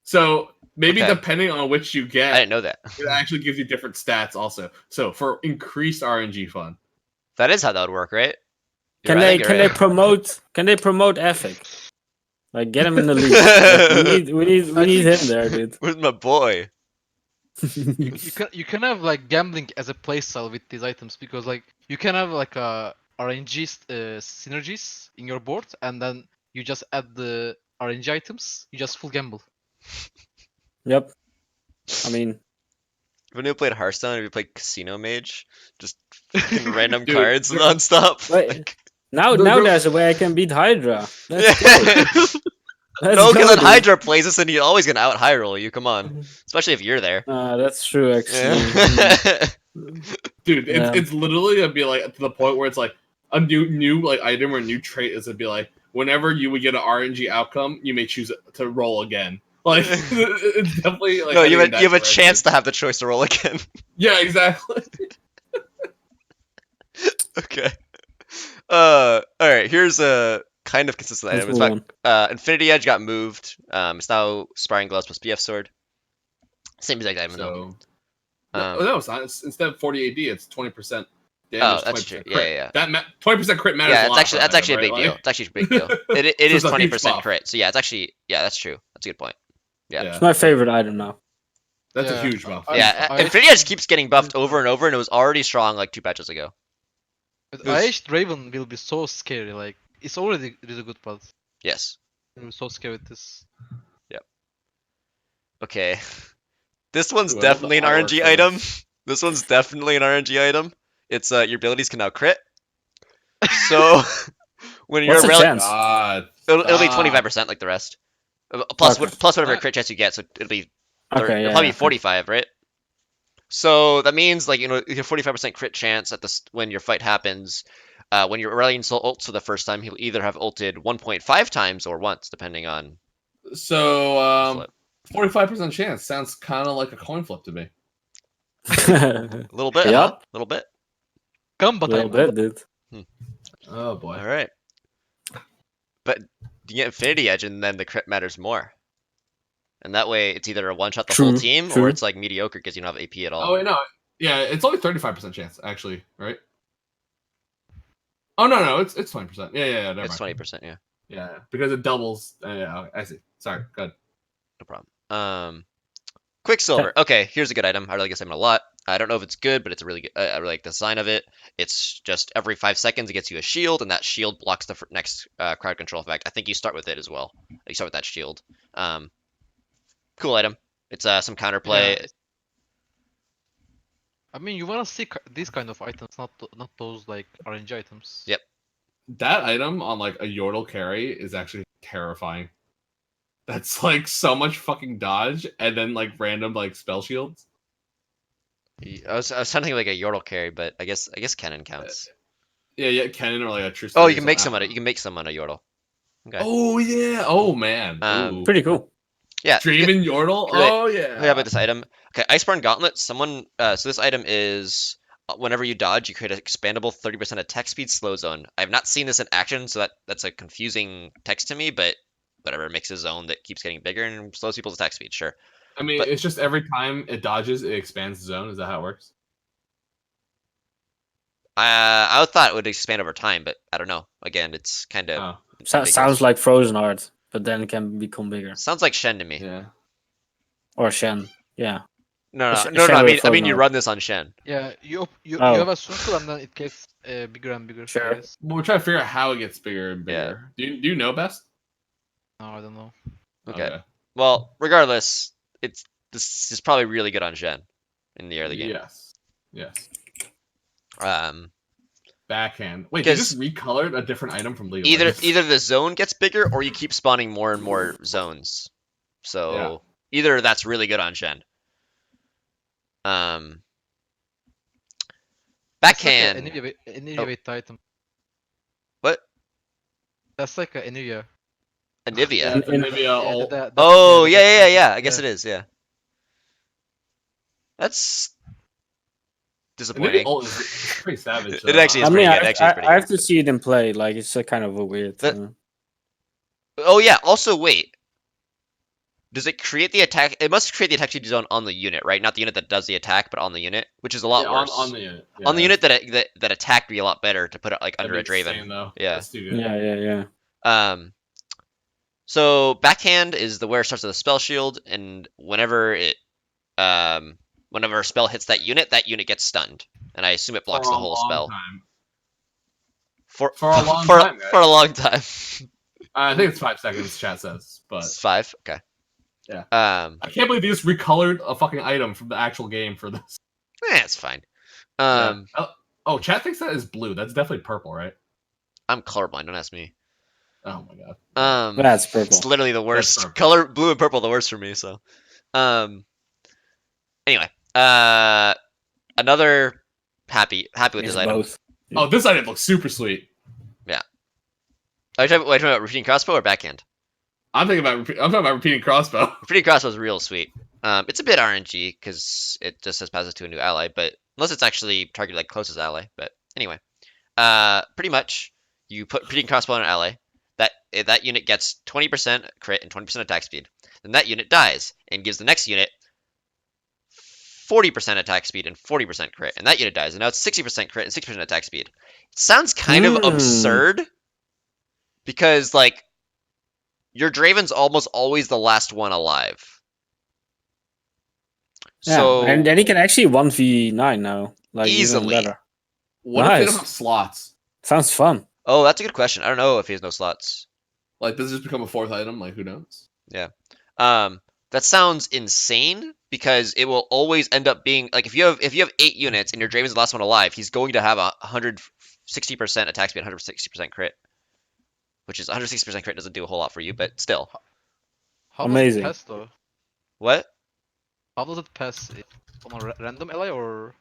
So maybe Okay. depending on which you I get, didn't know that. it actually gives you different stats also. So for increased RNG fun. That is how that would work, right? Can I they think you're right. promote Ethic? Like get him in the league. Like, we need him there, dude. Where's my boy? You can have like gambling as a playstyle with these items, because like you can have like a RNG synergies in your board, and then you just add the RNG items. You just full gamble. Yep. I mean, When we played Hearthstone, we played Casino Mage, just fucking random Dude, cards there- nonstop. Wait. Like, now there's a way I can beat Hydra. Let's go. Let's no, go, because when dude. Hydra plays us, and he's always gonna out high roll you. Come on, especially if you're there. That's true, actually. Yeah. Dude, Yeah. it's literally gonna be like to the point where it's like a new like item or new trait is gonna be like whenever you would get an RNG outcome, you may choose to roll again. Like it's definitely like No, you heading in have that a chance direction. to have the choice to roll again. Yeah, exactly. Okay. All right. Here's a kind of consistent Let's item. In move fact, on. Infinity Edge got moved. It's now Sparring Gloves plus BF Sword. Same exact item though. So no, it's not. It's, instead of 40 AD, it's 20% damage. Oh, that's 20% true. crit. Yeah. That 20% crit matters. Yeah, a lot for that's that actually a item, big right? deal. Like- It's actually a big deal. It So is it's a huge 20% buff. crit. So yeah, it's actually that's true. That's a good point. Yeah. It's my favorite item now. That's a Yeah. huge buff. Yeah, I- Infinity Edge keeps getting buffed over and over, and it was already strong like 2 patches ago. But Who's- Aished Raven will be so scary. Like it's already really good, but Yes. I'm so scared with this. Okay. This one's Ooh, I love definitely an the artwork RNG for item. this. This one's definitely an RNG item. It's your abilities can now crit. So when you're What's the rel- chance? God. it'll be Stop. 25% like the rest. Plus Okay. plus whatever crit chance you get, so it'll be Okay, it'll yeah. probably be okay. 45, right? So that means like you have 45% crit chance at when your fight happens. When your Aurelion Soul ults for the first time, he'll either have ulted 1.5 times or once, depending on So flip. 45% chance sounds kind of like a coin flip to me. A little bit, huh? Yup. A little bit. Gamba A little time. bit, dude. Oh boy. All right. But you get Infinity Edge, and then the crit matters more. And that way, it's either a one-shot the True, whole team, true. or it's like mediocre because you don't have AP at all. Oh wait, no. Yeah, it's only 35% chance actually, right? Oh no, it's 20%. Yeah. Never It's mind. 20%, yeah. Yeah, because it doubles. Yeah, I see. Sorry, good. No problem. Quicksilver. Okay, here's a good item. I really like this item a lot. I don't know if it's good, but it's a really good. I really like the design of it. It's just every 5 seconds it gets you a shield, and that shield blocks the next crowd control effect. I think you start with it as well. You start with that shield. Cool item. It's some counterplay. Yeah. I mean, you wanna see these kind of items, not those like RNG items. Yep. That item on like a Yordle carry is actually terrifying. That's like so much fucking dodge and then like random like spell shields. I was trying to think of like a Yordle carry, but I guess cannon counts. Yeah, cannon or like a true. Oh, you can make some on it. You can make some on a Yordle. Okay. Oh yeah. Oh man. Ooh. Pretty cool. Yeah. Dreaming Yordle. Great. Oh yeah. How about this item? Okay, Iceborne Gauntlet. Someone. So this item is whenever you dodge, you create an expandable 30% attack speed slow zone. I have not seen this in action, so that's a confusing text to me. But whatever, it makes a zone that keeps getting bigger and slows people's attack speed. Sure. I mean, But- it's just every time it dodges, it expands the zone. Is that how it works? I thought it would expand over time, but I don't know. Again, it's kind of Oh, Sounds like Frozen Heart, but then it can become bigger. sounds like Shen to me. yeah. Or Shen. Yeah. No. Shen I with mean, Frozen you Heart. run this on Shen. Yeah, you Oh. have a Sunkel and then it gets bigger and bigger. Sure. Yes. Well, we're trying to figure out how it gets bigger and bigger. Do you know best? No, I don't know. Okay. Well, regardless, this is probably really good on Shen in the early game. Yes. Backhand. Wait, they 'Cause just recolored a different item from League of Either Legends? the zone gets bigger or you keep spawning more and more zones. So either that's really good on Shen. Backhand. It's like an Anivia item. What? That's like an Anivia. Anivia. Yeah, it's a Nivea ult. Oh yeah. I guess it is. Yeah. That's Nivea disappointing. ult is pretty savage. It actually is I pretty mean, good. Actually, it's pretty I good. have to see it in play. Like, it's a kind of a weird. Oh yeah. Also, wait. Does it create the attack? It must create the attack speed zone on the unit, right? Not the unit that does the attack, but on the unit, which is a lot worse. on the unit. On the unit that attacked be a lot better to put it like under a Draven. Insane, though. Yeah. That's too good. Yeah. So backhand is the where it starts with a spell shield, and whenever a spell hits that unit gets stunned, and I assume it blocks For the a whole long spell time. for a long time, guys. for a long time. I think it's 5 seconds. Chat says, but It's 5. Okay. Yeah. I can't believe they just recolored a fucking item from the actual game for this. It's fine. Yeah. Oh, chat thinks that is blue. That's definitely purple, right? I'm colorblind. Don't ask me. Oh my god. That's purple. It's literally the worst. purple. Color blue and purple the worst for me. So, anyway, another happy with It's this item. both. Oh, this item looks super sweet. Are you talking about repeating crossbow or backhand? I'm talking about repeating crossbow. Repeating crossbow is real sweet. It's a bit RNG because it just says passes to a new ally, but unless it's actually targeted like closest ally. But anyway, pretty much you put repeating crossbow on an ally. That unit gets 20% crit and 20% attack speed. Then that unit dies and gives the next unit 40% attack speed and 40% crit, and that unit dies, and now it's 60% crit and 60% attack speed. It sounds kind of absurd because like your Draven's almost always the last one alive. Yeah, So and then he can actually 1v9 now. Like, Easily. Even better. What if they Nice. don't have slots? Sounds fun. oh, that's a good question. I don't know if he has no slots. Like, does it just become a 4th item? Like, who knows? That sounds insane because it will always end up being like if you have 8 units and your Draven's the last one alive, he's going to have 160% attack speed, 160% crit, which is 160% crit doesn't do a whole lot for you, but still. How Amazing. does it pass though? What? How does it pass? On a random ally or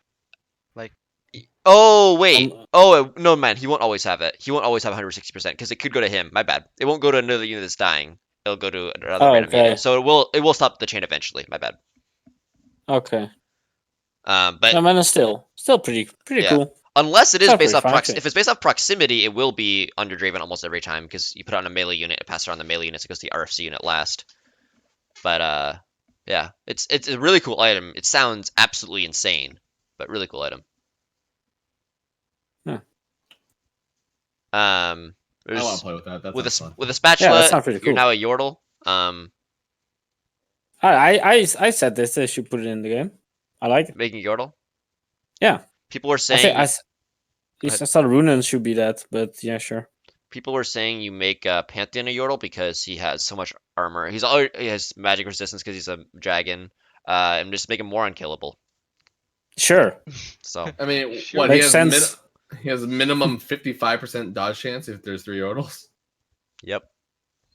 Oh wait. Oh no, man, he won't always have it. He won't always have 160% because it could go to him. My bad. It won't go to another unit that's dying. It'll go to another random okay. unit. So it will stop the chain eventually. My bad. Okay. But I mean, it's still pretty Yeah. cool. Unless it is Sounds based pretty off fun, actually. if it's based off proximity, it will be under Draven almost every time because you put it on a melee unit, it passes around the melee units, it goes to the RFC unit last. But yeah, it's a really cool item. It sounds absolutely insane, but really cool item. Yeah. I want There's to play with that. That with sounds a fun. with a Yeah, spatula, that sounds pretty you're cool. now a Yordle. I said this. They should put it in the game. I like it. Making Yordle. Yeah. People were I think saying I thought Runen should be that, but yeah, sure. people were saying you make Pantheon a Yordle because he has so much armor. He has magic resistance because he's a dragon, and just make him more unkillable. Sure. So I mean, Sure. what Makes sense. he has a minimum 55% dodge chance if there's 3 Yordles. yep.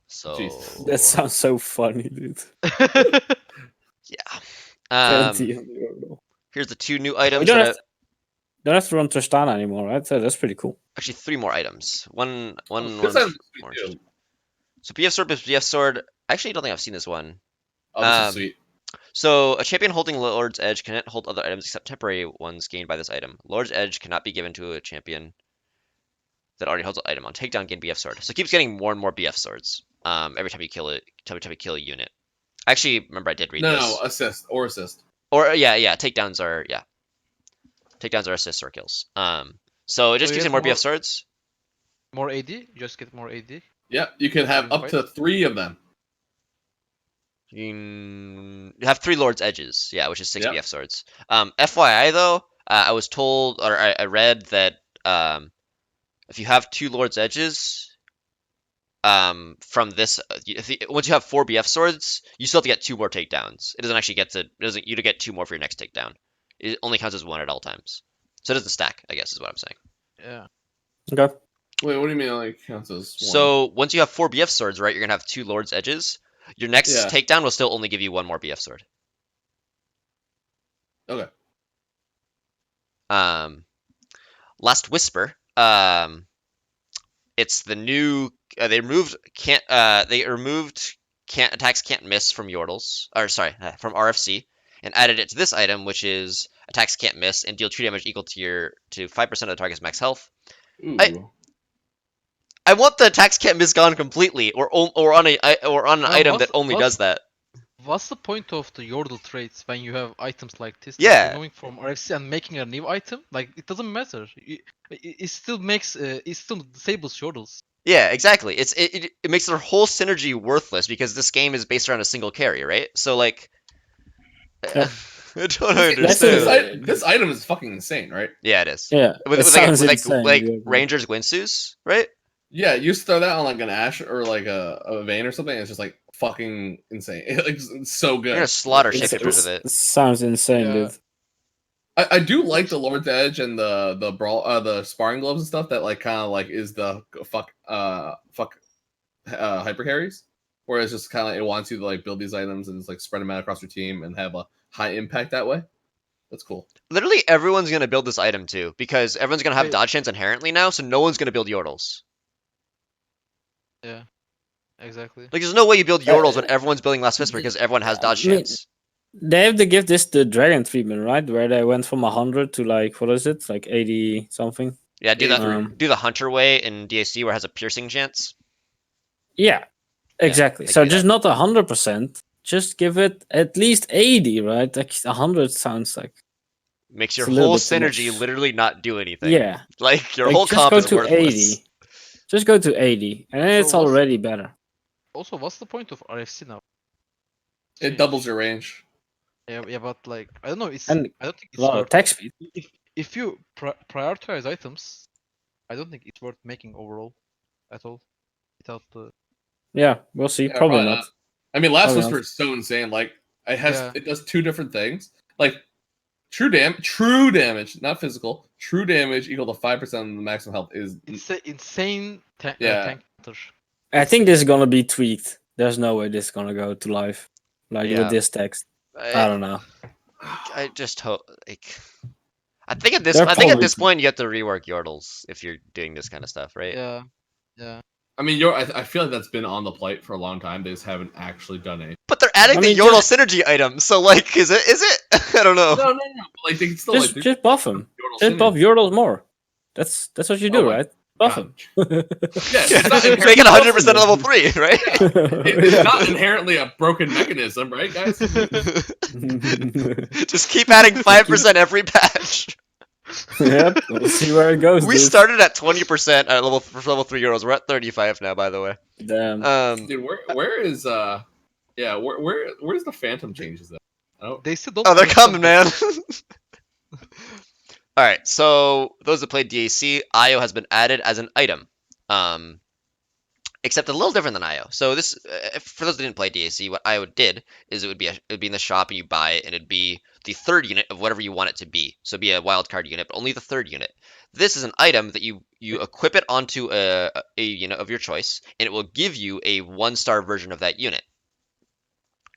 So Jesus. That sounds so funny, dude. yeah. 20 on the Yordle. Here's the 2 new We items. don't That have to run Tristana anymore, right? So that's pretty cool. actually 3 more items. One This one's item's more sweet, interesting. too. So BF Sword, BF Sword. Actually, I don't think I've seen this one. Oh, this is sweet. So a champion holding Lord's Edge cannot hold other items except temporary ones gained by this item. Lord's Edge cannot be given to a champion that already holds an item. On takedown, gain BF Sword. So it keeps getting more and more BF Swords every time you kill it. Every time you kill a unit. Actually, remember I did read this. No, assist. Or yeah, takedowns are assists or kills. So it just So gives you you more have BF Swords. More AD? You just get more AD? Yeah, you can have up to 3 of them. You have 3 Lord's Edges, yeah, which is 6 Yep. BF Swords. FYI though, I was told, or I read that if you have 2 Lord's Edges, from this, once you have 4 BF Swords, you still have to get 2 more takedowns. It doesn't actually you to get 2 more for your next takedown. It only counts as 1 at all times. So it doesn't stack, I guess, is what I'm saying. Yeah. Okay. Wait, what do you mean only counts as 1? So once you have 4 BF Swords, right, you're gonna have 2 Lord's Edges. Your next Yeah. takedown will still only give you 1 more BF Sword. Okay. Last Whisper. It's the new. They removed attacks can't miss from Yordles, or sorry, from RFC, and added it to this item, which is attacks can't miss and deal 2 damage equal to 5% of the target's max health. Ooh. I want the attacks can't miss gone completely, or on an item that only what's- does that. What's the point of the Yordle traits when you have items like this? Like, Yeah. going from RFC and making a new item, like it doesn't matter. It still makes it still disables Yordles. Yeah, exactly. It makes their whole synergy worthless because this game is based around a single carry, right? So like, Yeah. I don't That's understand. This item is fucking insane, right? Yeah, it is. Yeah. With it sounds insane. like yeah. Rangers Gwinsus, right? Yeah, you used to throw that on like an Ash or like a Vayne or something, and it's just like fucking insane. It's so good. You're gonna slaughter It's- shapeshifters with it it. sounds insane, Yeah. dude. I do like the Lord's Edge and the brawl the sparring gloves and stuff that like kind of like is the fuck hyper carries, where it's just kind of it wants you to like build these items and just like spread them out across your team and have a high impact that way. That's cool. Literally everyone's gonna build this item too, because everyone's gonna have Wait. dodge chance inherently now, so no one's gonna build Yordles. Yeah. Exactly. Like, there's no way you build Yordles when everyone's building Last Whisper because everyone has dodge I mean, chance. They have to give this the dragon treatment, right? Where they went from 100 to like, what is it? Like 80 something. Yeah, do Um, the Hunter way in DAC where it has a piercing chance. Yeah, exactly. they So do just not 100%. Just give it at least 80, right? Like 100 sounds like Makes your It's a little whole bit too synergy much. literally not do anything. yeah. Like your Like, whole just comp go is to worthless. 80. Just go to 80, and then So it's what's- already better. Also, what's the point of RFC now? It doubles your range. Yeah, but like I don't know. And I don't think it's A lot of worth. attack speed. If you prioritize items, I don't think it's worth making overall at all. Without the Yeah, we'll see. Yeah, Probably not. I mean, Last Probably Whisper not. is so insane. Like Yeah. it does 2 different things. Like true damage, not physical. True damage equal to 5% of the maximum health is it's an insane Yeah. tank counter. I think this is gonna be tweaked. There's no way this is gonna go to live. Like Yeah. with this text. I don't know. I just hope like I think at They're probably this point you have to rework Yordles if you're doing this kind of stuff, right? Yeah, yeah. I mean, I feel like that's been on the plate for a long time. They just haven't actually done it. But they're adding I the mean, Yordle synergy item, so like, is it? I don't know. No. But, like they can still Just like buff them. Yordle Just buff synergy. Yordles more. That's what you Oh do, my right? Buff him. Yeah, it's not Make inherently it 100% buffing level them. 3, right? It's Yeah. not inherently a broken mechanism, right, guys? Just keep adding 5% every patch. Yep, we'll see where it goes. We dude. started at 20% at level 3 heroes. We're at 35 now, by the way. Damn. Dude, where is where's the phantom changes at? Oh, They still don't. Oh, they're nerf coming, them. man. All right, so those that played DAC, IO has been added as an item, except a little different than IO. So this, for those that didn't play DAC, what IO did is it would be in the shop and you buy it, and it'd be the third unit of whatever you want it to be. So it'd be a wild card unit, but only the third unit. This is an item that you equip it onto a unit of your choice, and it will give you a 1-star version of that unit.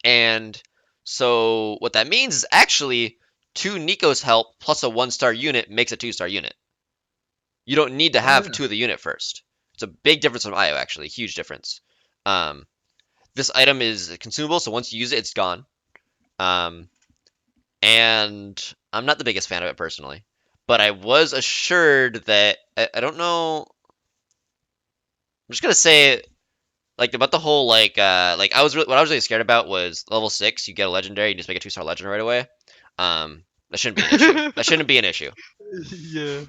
And so what that means is actually 2 Nico's help plus a 1-star unit makes a 2-star unit. You don't need to have 2 of the unit first. It's a big difference from IO, actually. Huge difference. This item is consumable, so once you use it, it's gone. And I'm not the biggest fan of it personally. But I was assured that... I don't know... I'm just going to say... Like, about the whole, what I was really scared about was level 6, you get a legendary, you just make a 2-star legend right away. That shouldn't be an issue. That shouldn't be an issue. Yeah.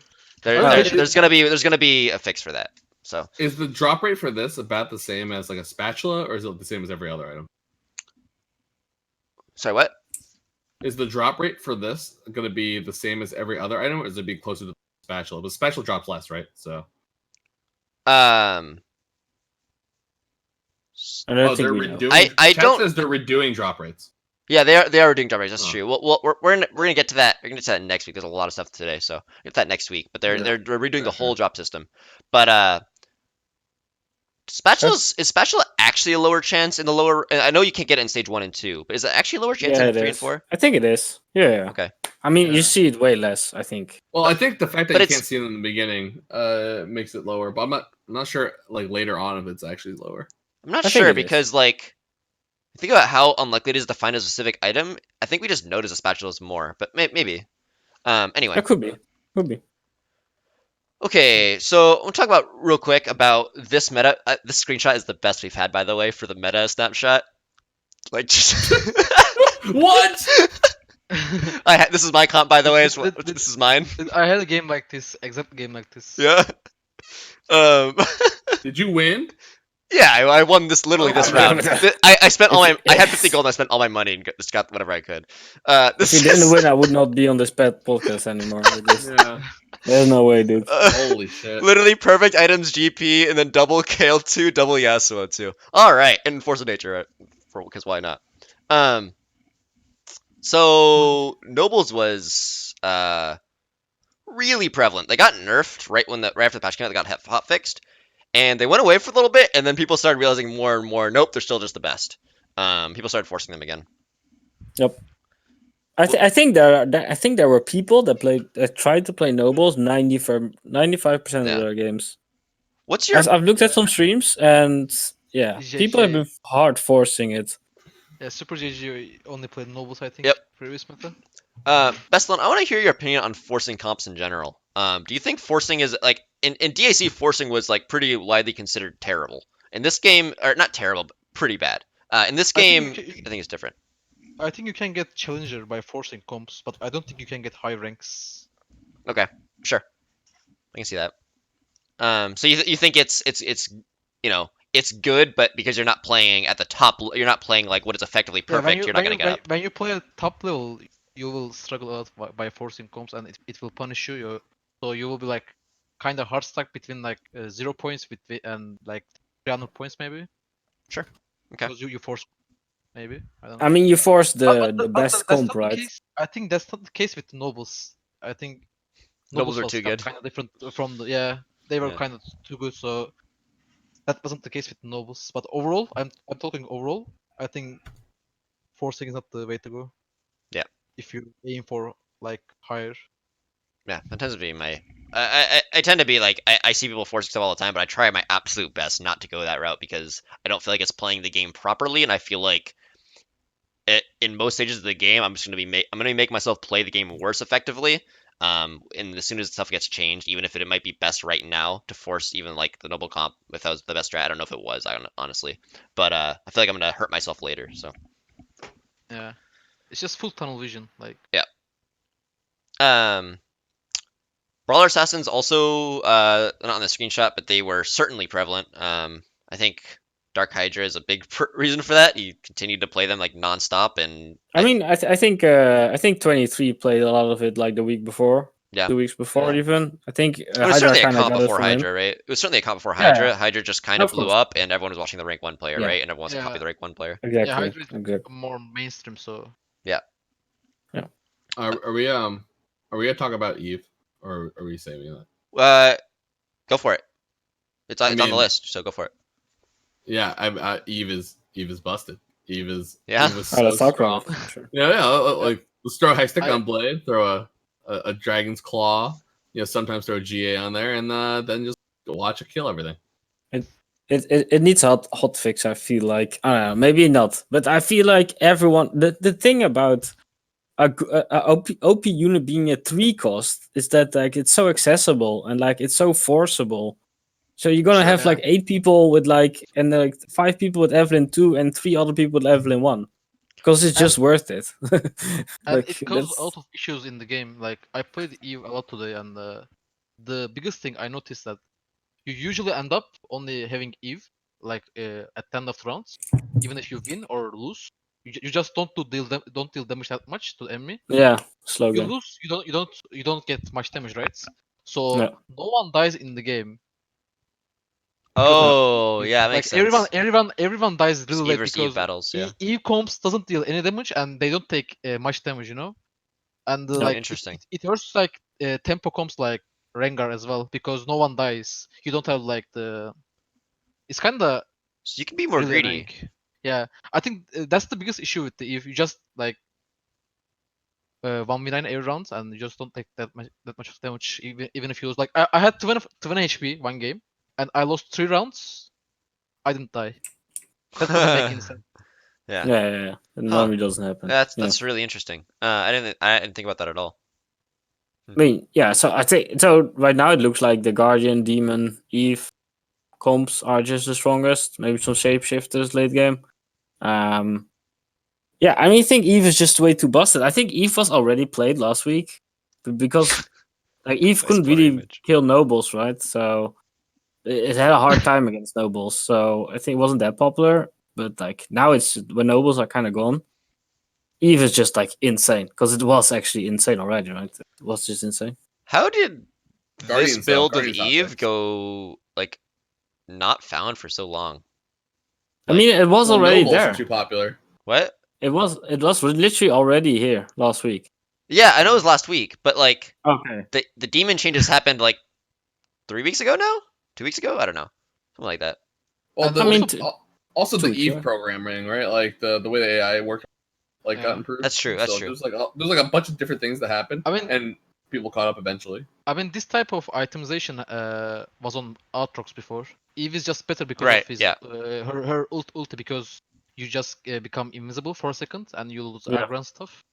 There's gonna be a fix for that. So is the drop rate for this about the same as like a spatula, or is it the same as every other item? sorry, what? Is the drop rate for this going to be the same as every other item, or is it be closer to the spatula? But spatula drops less, right? So Um, I don't oh, think they're we know. redoing. I Chat don't- says they're redoing drop rates. yeah, they are doing drop rates. That's Huh. true. Well, we're gonna get to that. We're gonna get to that next week. There's a lot of stuff today, so we'll get to that next week. But they're redoing the whole drop system. But is spatula actually a lower chance in the lower? I know you can't get it in stage 1 and 2, but is it actually a lower chance Yeah, in it 3 and is. 4? I think it is. Yeah. Okay. I mean, Yeah. you see it way less, I think. Well, I think the fact that But you it's- can't see them in the beginning makes it lower. But I'm not sure like later on if it's actually lower. I'm not I think sure it is. because think about how unlikely it is to find a specific item. I think we just notice the spatula is more, but maybe. Anyway. It could be. Could be. Okay, so we'll talk about real quick about this meta. This screenshot is the best we've had, by the way, for the meta snapshot. Like, just What? this is my comp, by the way. Th- th- This is mine. I had a game like this, exact game like this. Yeah. Um. Did you win? Yeah, I won this literally this Oh, round. man. I spent all my. I had 50 gold. And I spent all my money and just got whatever I could. If This you didn't is- win, I would not be on this pet podcast anymore. Yeah. There's no way, dude. Holy shit. Literally perfect items GP and then double Kale 2, double Yasuo 2. Alright, and Force of Nature, right? Because why not? So Nobles was really prevalent. They got nerfed right after the patch came out, they got hot fixed. And they went away for a little bit, and then people started realizing more and more, nope, they're still just the best. People started forcing them again. Yep. I think there were people that tried to play nobles 95% of Yeah. their games. What's your I've looked at some streams and yeah, JJ. people have been hard forcing it. Yeah, Super GG only played nobles, I think. Yep. Previous meta. Bstln, I want to hear your opinion on forcing comps in general. Do you think forcing is like in DAC forcing was like pretty widely considered terrible? In this game, or not terrible, but pretty bad. In this game, think you I think it's different. I think you can get challenger by forcing comps, but I don't think you can get high ranks. Okay, sure, I can see that. So you think it's it's good, but because you're not playing at the top, you're not playing like what is effectively Yeah, perfect. You're not gonna get up. when you play at top level, you will struggle a lot by forcing comps, and it will punish you. So you will be like kind of hard stuck between like 0 points and like 300 points maybe. Sure. Okay. Because you force maybe. I don't know. I mean, you force But the best that's comp, not the right? case. I think that's not the case with nobles. I think Nobles are was too good. Kind of different from the they were Yeah. kind of too good. So that wasn't the case with nobles. But overall, I'm talking overall. I think forcing is not the way to go. Yeah. If you aim for like higher. Yeah, that tends to be my. I tend to be like I see people forcing stuff all the time, but I try my absolute best not to go that route because I don't feel like it's playing the game properly, and I feel like in most stages of the game I'm just gonna be make myself play the game worse effectively. And as soon as stuff gets changed, even if it might be best right now to force even like the noble comp if that was the best strat. I don't know if it was, honestly, but I feel like I'm gonna hurt myself later. So Yeah. It's just full tunnel vision. Like, yeah. Brawler assassins also not on the screenshot, but they were certainly prevalent. I think Dark Hydra is a big reason for that. You continued to play them like nonstop, and I mean, I think 23 played a lot of it like the week before, yeah, 2 weeks before yeah. even. I think it was Hydra certainly a kind of comp got it before from him. Hydra, right? It was certainly a comp before Yeah, Hydra. Hydra just kind of of blew course. up, and everyone was watching the rank 1 player, Yeah. right? And everyone wants to copy Yeah. the rank 1 player. Yeah, Exactly. Hydra is Exactly. more mainstream, so Yeah. Are we gonna talk about Eve, or are we saving that? Go for it. It's I on the mean, list, so go for it. yeah, Eve is busted. Eve was Yeah. so Let's talk about strong. it. Sure. Yeah, like let's throw a high stick I- on Blade, throw a Dragon's Claw, sometimes throw a GA on there, and then just watch it kill everything. It needs a hot fix. I feel like I don't know, maybe not, but I feel like everyone. The thing about a OP unit being a 3 cost is that like it's so accessible and like it's so forceable. So you're gonna Sure. have like 8 people with like and like 5 people with Evelyn 2 and 3 other people with Evelyn 1 because it's just worth it. and Like it causes a that's lot of issues in the game. Like, I played Eve a lot today, and the biggest thing I noticed that you usually end up only having Eve like at 10 of rounds, even if you win or lose. You just don't deal damage that much to the enemy. yeah, slow You game. lose, you don't get much damage, right? So Yeah. no one dies in the game because of Oh, Eve. yeah, that Like makes sense. everyone dies Just really Eve late versus Eve because battles, yeah. Eve comps doesn't deal any damage and they don't take much damage, you know. And Yeah. like Interesting. it hurts like tempo comps like Rengar as well because no one dies. You don't have like the. It's kind of So you can be more really greedy. annoying. Yeah, I think that's the biggest issue with the Eve. You just like 1v9 every round and you just don't take that much of damage even if you lose. Like I had 20 HP one game and I lost 3 rounds. I didn't die. That doesn't make any sense. Yeah. Yeah. It Huh. normally doesn't happen. That's really interesting. I didn't think about that at all. I mean, yeah. So I think so. Right now, it looks like the Guardian, Demon, Eve comps are just the strongest. Maybe some shapeshifters late game. Yeah. I mean, I think Eve is just way too busted. I think Eve was already played last week because like Eve Nice couldn't blurry really image. kill nobles, right? So it had a hard time against nobles. So I think it wasn't that popular. But like now, it's when nobles are kind of gone. Eve is just like insane because it was actually insane already, right? It was just insane. How did this Guardians, though, build of Guardians not Eve fixed. go like not found for so long? I mean, it was Well, already nobles there. are too popular. What? It was literally already here last week. Yeah, I know it was last week, but like Okay. the demon changes happened like 3 weeks ago now? 2 weeks ago? I don't know. Something like that. Well, And the, I mean, also the tweak, Eve yeah. programming, right? Like the way the AI worked, like got Yeah. improved. That's true, that's So true. there's like a bunch of different things that happened. I mean- and people caught up eventually. I mean, this type of itemization was on Aatrox before. Eve is just better because Right, of his yeah. her ulti because you just become invisible for a second and you lose Yeah. aggro and stuff.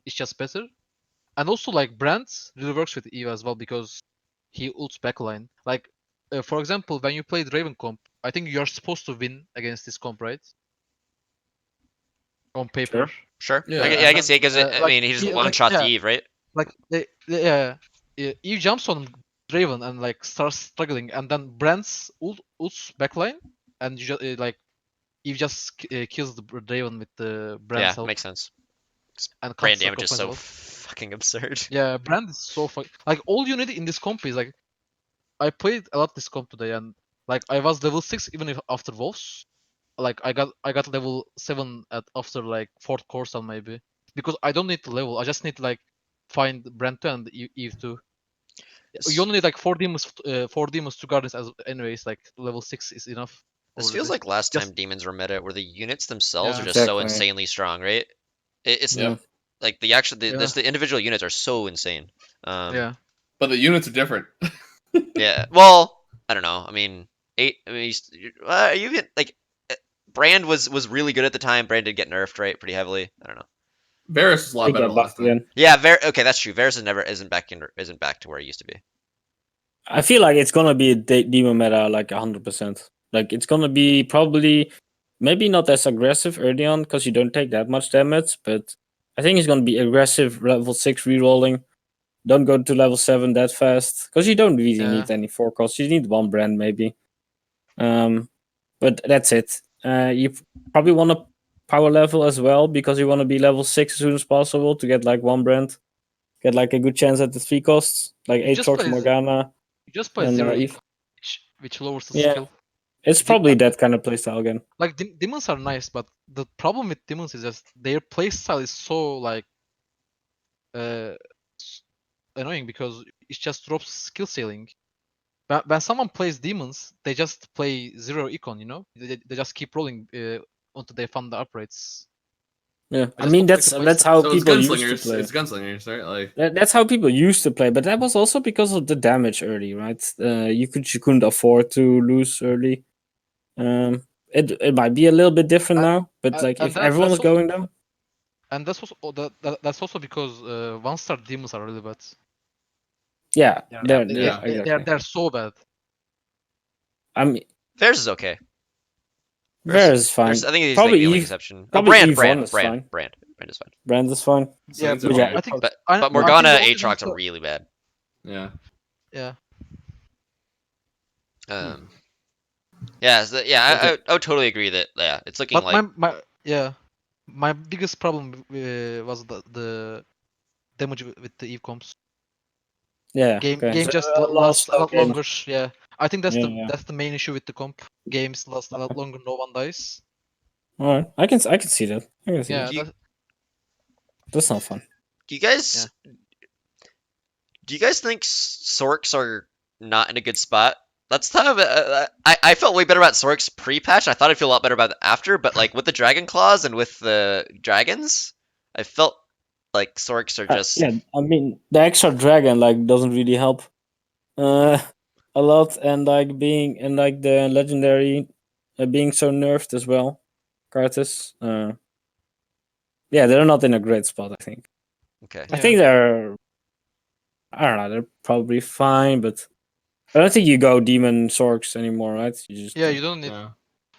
It's just better. And also like Brand really works with Eve as well because he ults backline. Like for example, when you played Raven comp, I think you're supposed to win against this comp, right? On paper. Sure. Yeah. I can see it because I Like, mean he just he- one like, shot yeah. the Eve, right? Like Eve jumps on Draven and like starts struggling, and then Brand's ults backline, and you just like Eve just kills the Draven with the Brand's Yeah, help makes sense. and Brand cuts the damage is comp as so well. fucking absurd. Yeah, Brand is so like all you need in this comp is like I played a lot this comp today, and like I was level 6 even if after Wolves. Like I got level 7 at after like 4th course maybe because I don't need to level. I just need to like find Brand 2 and Eve 2. You only need like 4 demons, 2 guardians as anyways. Like level 6 is enough. This feels Already. like last Just time demons were meta, where the units themselves Yeah. are just so Exactly. insanely strong, right? It's Yeah. like the actual Yeah. the individual units are so insane. Yeah. But the units are different. Yeah. Well, I don't know. I mean, I mean, you get like Brand was really good at the time. Brand did get nerfed, right, pretty heavily. I don't know. Varus is a lot Take better that last back time. again. Yeah, okay, that's true. Varus isn't back to where he used to be. I feel like it's gonna be a demon meta like 100%. Like it's gonna be probably maybe not as aggressive early on because you don't take that much damage, but I think it's gonna be aggressive level 6 rerolling. Don't go to level 7 that fast because you don't really Yeah. need any forecasts. You need one brand maybe. But that's it. You probably want to power level as well because you want to be level 6 as soon as possible to get like one brand, get like a good chance at the 3 costs, like You 8 just Sorks, play Morgana, You just play and zero Eve. which lowers the Yeah. skill. It's probably that kind of playstyle again. Like demons are nice, but the problem with demons is just their playstyle is so like annoying because it just drops skill ceiling. When someone plays demons, they just play zero econ, you know? They just keep rolling until they fund the upgrades. Yeah, I just mean don't like the that's playstyle. how So it's people used to gunslingers. play. It's gunslingers, right? Like That's how people used to play, but that was also because of the damage early, right? You couldn't afford to lose early. It might be a little bit different now, but like And if everyone that's is going down, and that's also because 1-star demons are really bad. yeah, Yeah. Yeah. exactly. They're so bad. I mean, Varus is okay. Varus is fine. I think he's Probably the only Eve. exception. Oh, Probably Eve 1 is fine. Brand is fine. Brand is fine. Yeah, Sling's But okay. yeah, I think But I think Morgana the only Aatrox are one- really bad. Yeah. Yeah. Yeah, Okay. I would totally agree that it's looking But like my biggest problem was the damage with the Eve comps. yeah. Game Okay. just Lost lasts a lot games. longer. Yeah, I think Yeah, yeah. that's the main issue with the comp. Games last a lot longer. No one dies. All right, I can see that. I can see Yeah, that. That's not fun. do you guys think Sorks are not in a good spot? That's kind of I felt way better about Sorks pre-patch. I thought I'd feel a lot better about it after, but like with the Dragon Claws and with the dragons, I felt like Sorks are just Yeah, I mean the extra dragon like doesn't really help uh a lot, and like the legendary being so nerfed as well. Cartus. Yeah, they're not in a great spot. I think. okay. I think they're. I don't know. They're probably fine, but I don't think you go demon sorks anymore, right? You just you don't need Yeah.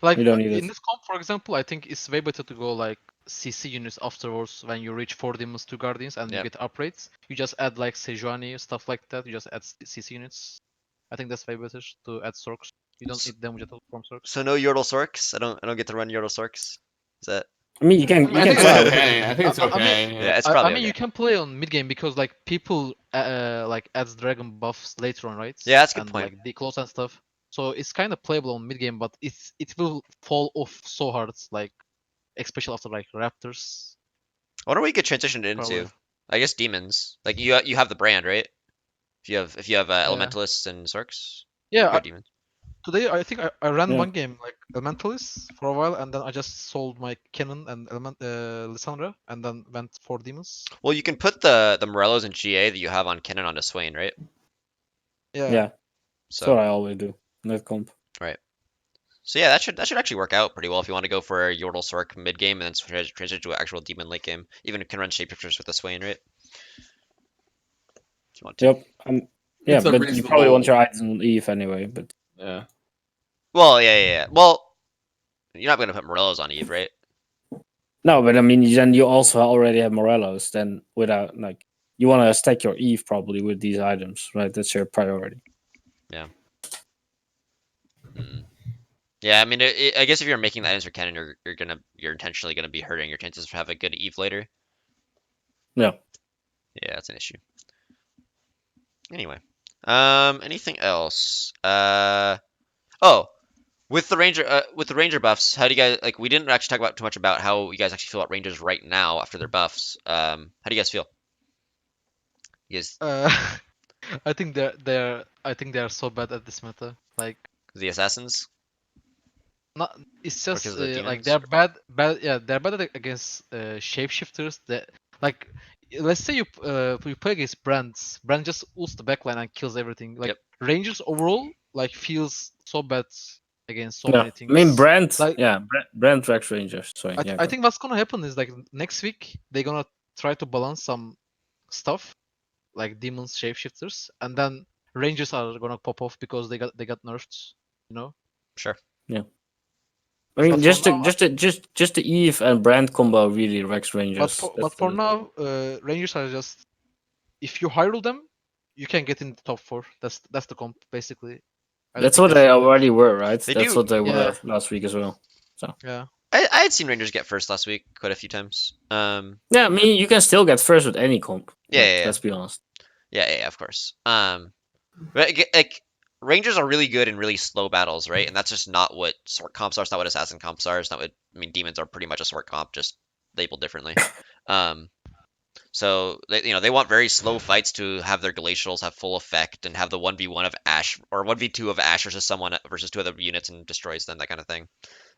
like you don't need in it. this comp, for example. I think it's way better to go like CC units afterwards when you reach 4 demons, 2 guardians, and you Yep. get upgrades. You just add like Sejuani stuff like that. You just add CC units. I think that's way better to add Sorks. You don't need damage at all from Sorks. So no Yordle Sorks. I don't get to run Yordle Sorks. Is that? I mean, you can I think It's try. okay. I think it's I mean, okay. Yeah, it's I probably mean, okay. you can play on mid game because like people like adds dragon buffs later on, right? Yeah, that's a good And point. like declaws and stuff. So it's kind of playable on mid game, but it will fall off so hard, like especially after like Raptors. I wonder what you could transition it into. Probably. I guess demons. Like you have the brand, right? If you have Yeah. elementalists and Sorks, Yeah, go demons. today I think I ran Yeah. one game like Elementalist for a while, and then I just sold my Cannon and Lissandra, and then went for demons. Well, you can put the Morellos and GA that you have on Kennen onto Swain, right? Yeah, that's So what I always do. Net comp. so yeah, that should actually work out pretty well if you want to go for a Yordle Sork mid game and then transition to an actual demon late game. Even if you can run shapeshifters with the Swain, right? If you want to. Yep. Yeah, It's a but you probably want reasonable- your items on Eve anyway. But Yeah. Well, yeah. Well, you're not gonna put Morellos on Eve, right? no, but I mean, then you also already have Morellos. Then without like, you want to stack your Eve probably with these items, right? That's your priority. Yeah, I mean, I guess if you're making the items for Kennen, you're intentionally gonna be hurting your chances of having a good Eve later. Yeah. Yeah, that's an issue. Anyway, anything else? Oh, with the ranger buffs, how do you guys like? We didn't actually talk about too much about how you guys actually feel about rangers right now after their buffs. How do you guys feel? You guys, I think they are so bad at this meta. Like the assassins? not it's Or just 'cause of the like demons, they're or- bad yeah they're bad against shapeshifters that like let's say you play against brand just ults the backline and kills everything like Yep. rangers overall like feels so bad against so Yeah. many I things. mean, Brand. Like- Yeah, Brand tracks Rangers. Sorry. I, yeah, I go. think what's gonna happen is like next week they're gonna try to balance some stuff like demons, shapeshifters, and then Rangers are gonna pop off because they got nerfed. You know. Sure. I mean, But for just now, the Eve and Brand combo really wrecks Rangers. but for now, Rangers are just if you hyrule them, you can get in the top 4. That's the comp basically. I don't That's think what they gonna- already were, right? They That's do- what they Yeah. were last week as well. Yeah. I had seen Rangers get first last week quite a few times. Yeah, I mean, you can still get first with any comp. Yeah, like, yeah. Let's be honest. Yeah, of course. But like Rangers are really good in really slow battles, right? And that's just not what sword comps are. It's not what assassin comps are. It's not what demons are. Pretty much a sword comp, just labeled differently. So they want very slow fights to have their glacials have full effect and have the 1v1 of Ash or 1v2 of Ash versus someone versus 2 other units and destroys them, that kind of thing.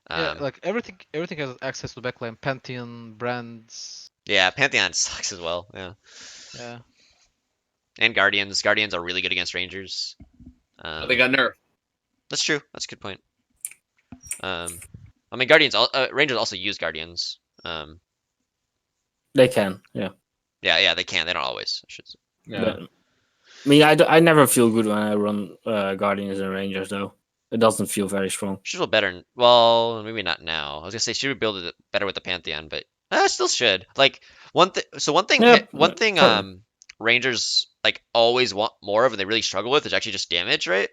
Yeah, like everything has access to backline. Pantheon, brands. Yeah, Pantheon sucks as well. Yeah, Yeah. and Guardians. Guardians are really good against Rangers. But they got nerfed. That's true. That's a good point. I mean, Guardians. Rangers also use Guardians. They can, yeah. Yeah, they can. They don't always. I should say. Yeah. But, I mean, I never feel good when I run Guardians and Rangers, though. It doesn't feel very strong. Should feel better. Well, maybe not now. I was gonna say should build it better with the Pantheon, but still should. Like one thing. So one thing. Yeah, One thing. totally. Rangers like always want more of, and they really struggle with is actually just damage, right?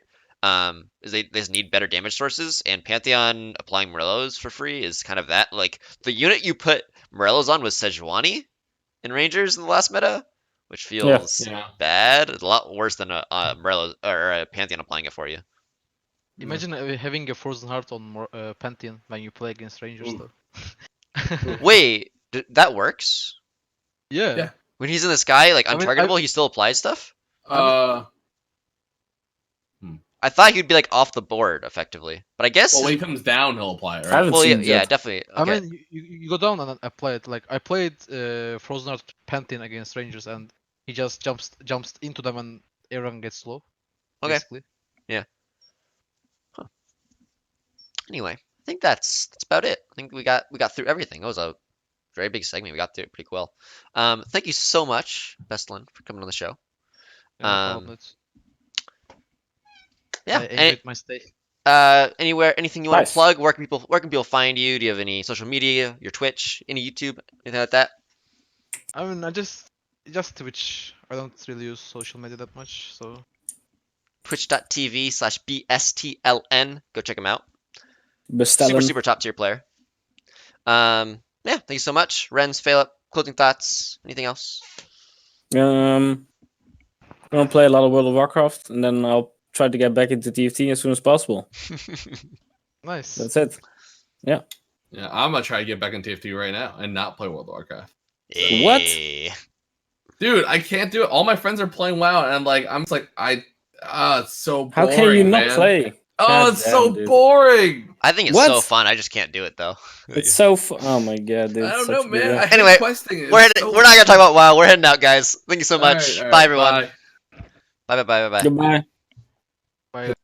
Is they just need better damage sources, and Pantheon applying Morellos for free is kind of that. Like the unit you put Morellos on was Sejuani in Rangers in the last meta, which feels Yeah. bad. It's a lot worse than a Morello or a Pantheon applying it for you. Imagine having a frozen heart on Pantheon when you play against Rangers, Ooh. though. Wait, that works? Yeah. Yeah. When he's in the sky, like I mean, untargetable, he still applies stuff? Well, I thought he'd be like off the board effectively, but I guess. when he comes down, he'll apply it, I right? haven't Well, yeah, seen yeah, that. definitely. I Okay. mean, you go down and apply it. Like I played Frozen Heart Pantheon against Rangers, and he just jumps into them, and everyone gets low. Okay. Basically. Anyway, I think that's about it. I think we got through everything. It was a very big segment. We got through it pretty well. Thank you so much, Bstln, for coming on the show. Yeah, no problem. Yeah. I enjoyed my stay. Anything you want to Nice. plug? Where can people find you? Do you have any social media? Your Twitch? Any YouTube? Anything like that? I mean, I just Twitch. I don't really use social media that much, so Twitch.tv/Bstln. Go check him out. Bstln. Super top tier player. Yeah, thank you so much. Rens, Pheylop, closing thoughts? Anything else? I'm gonna play a lot of World of Warcraft, and then I'll try to get back into TFT as soon as possible. nice. That's it. Yeah, I'm gonna try to get back in TFT right now and not play World of Warcraft. What? Hey. Dude, I can't do it. All my friends are playing WoW, and I'm just like, it's so boring. How can you not man. play? Oh, God it's damn, so dude. boring. I think it's What? so fun. I just can't do it though. It's so oh my god, dude. I don't such know, a good man. game. I hate Anyway, questing. It's We're so not gonna talk about WoW. We're heading out, guys. Thank you so All right, much. all right, Bye, everyone. bye. Bye. Goodbye. Bye.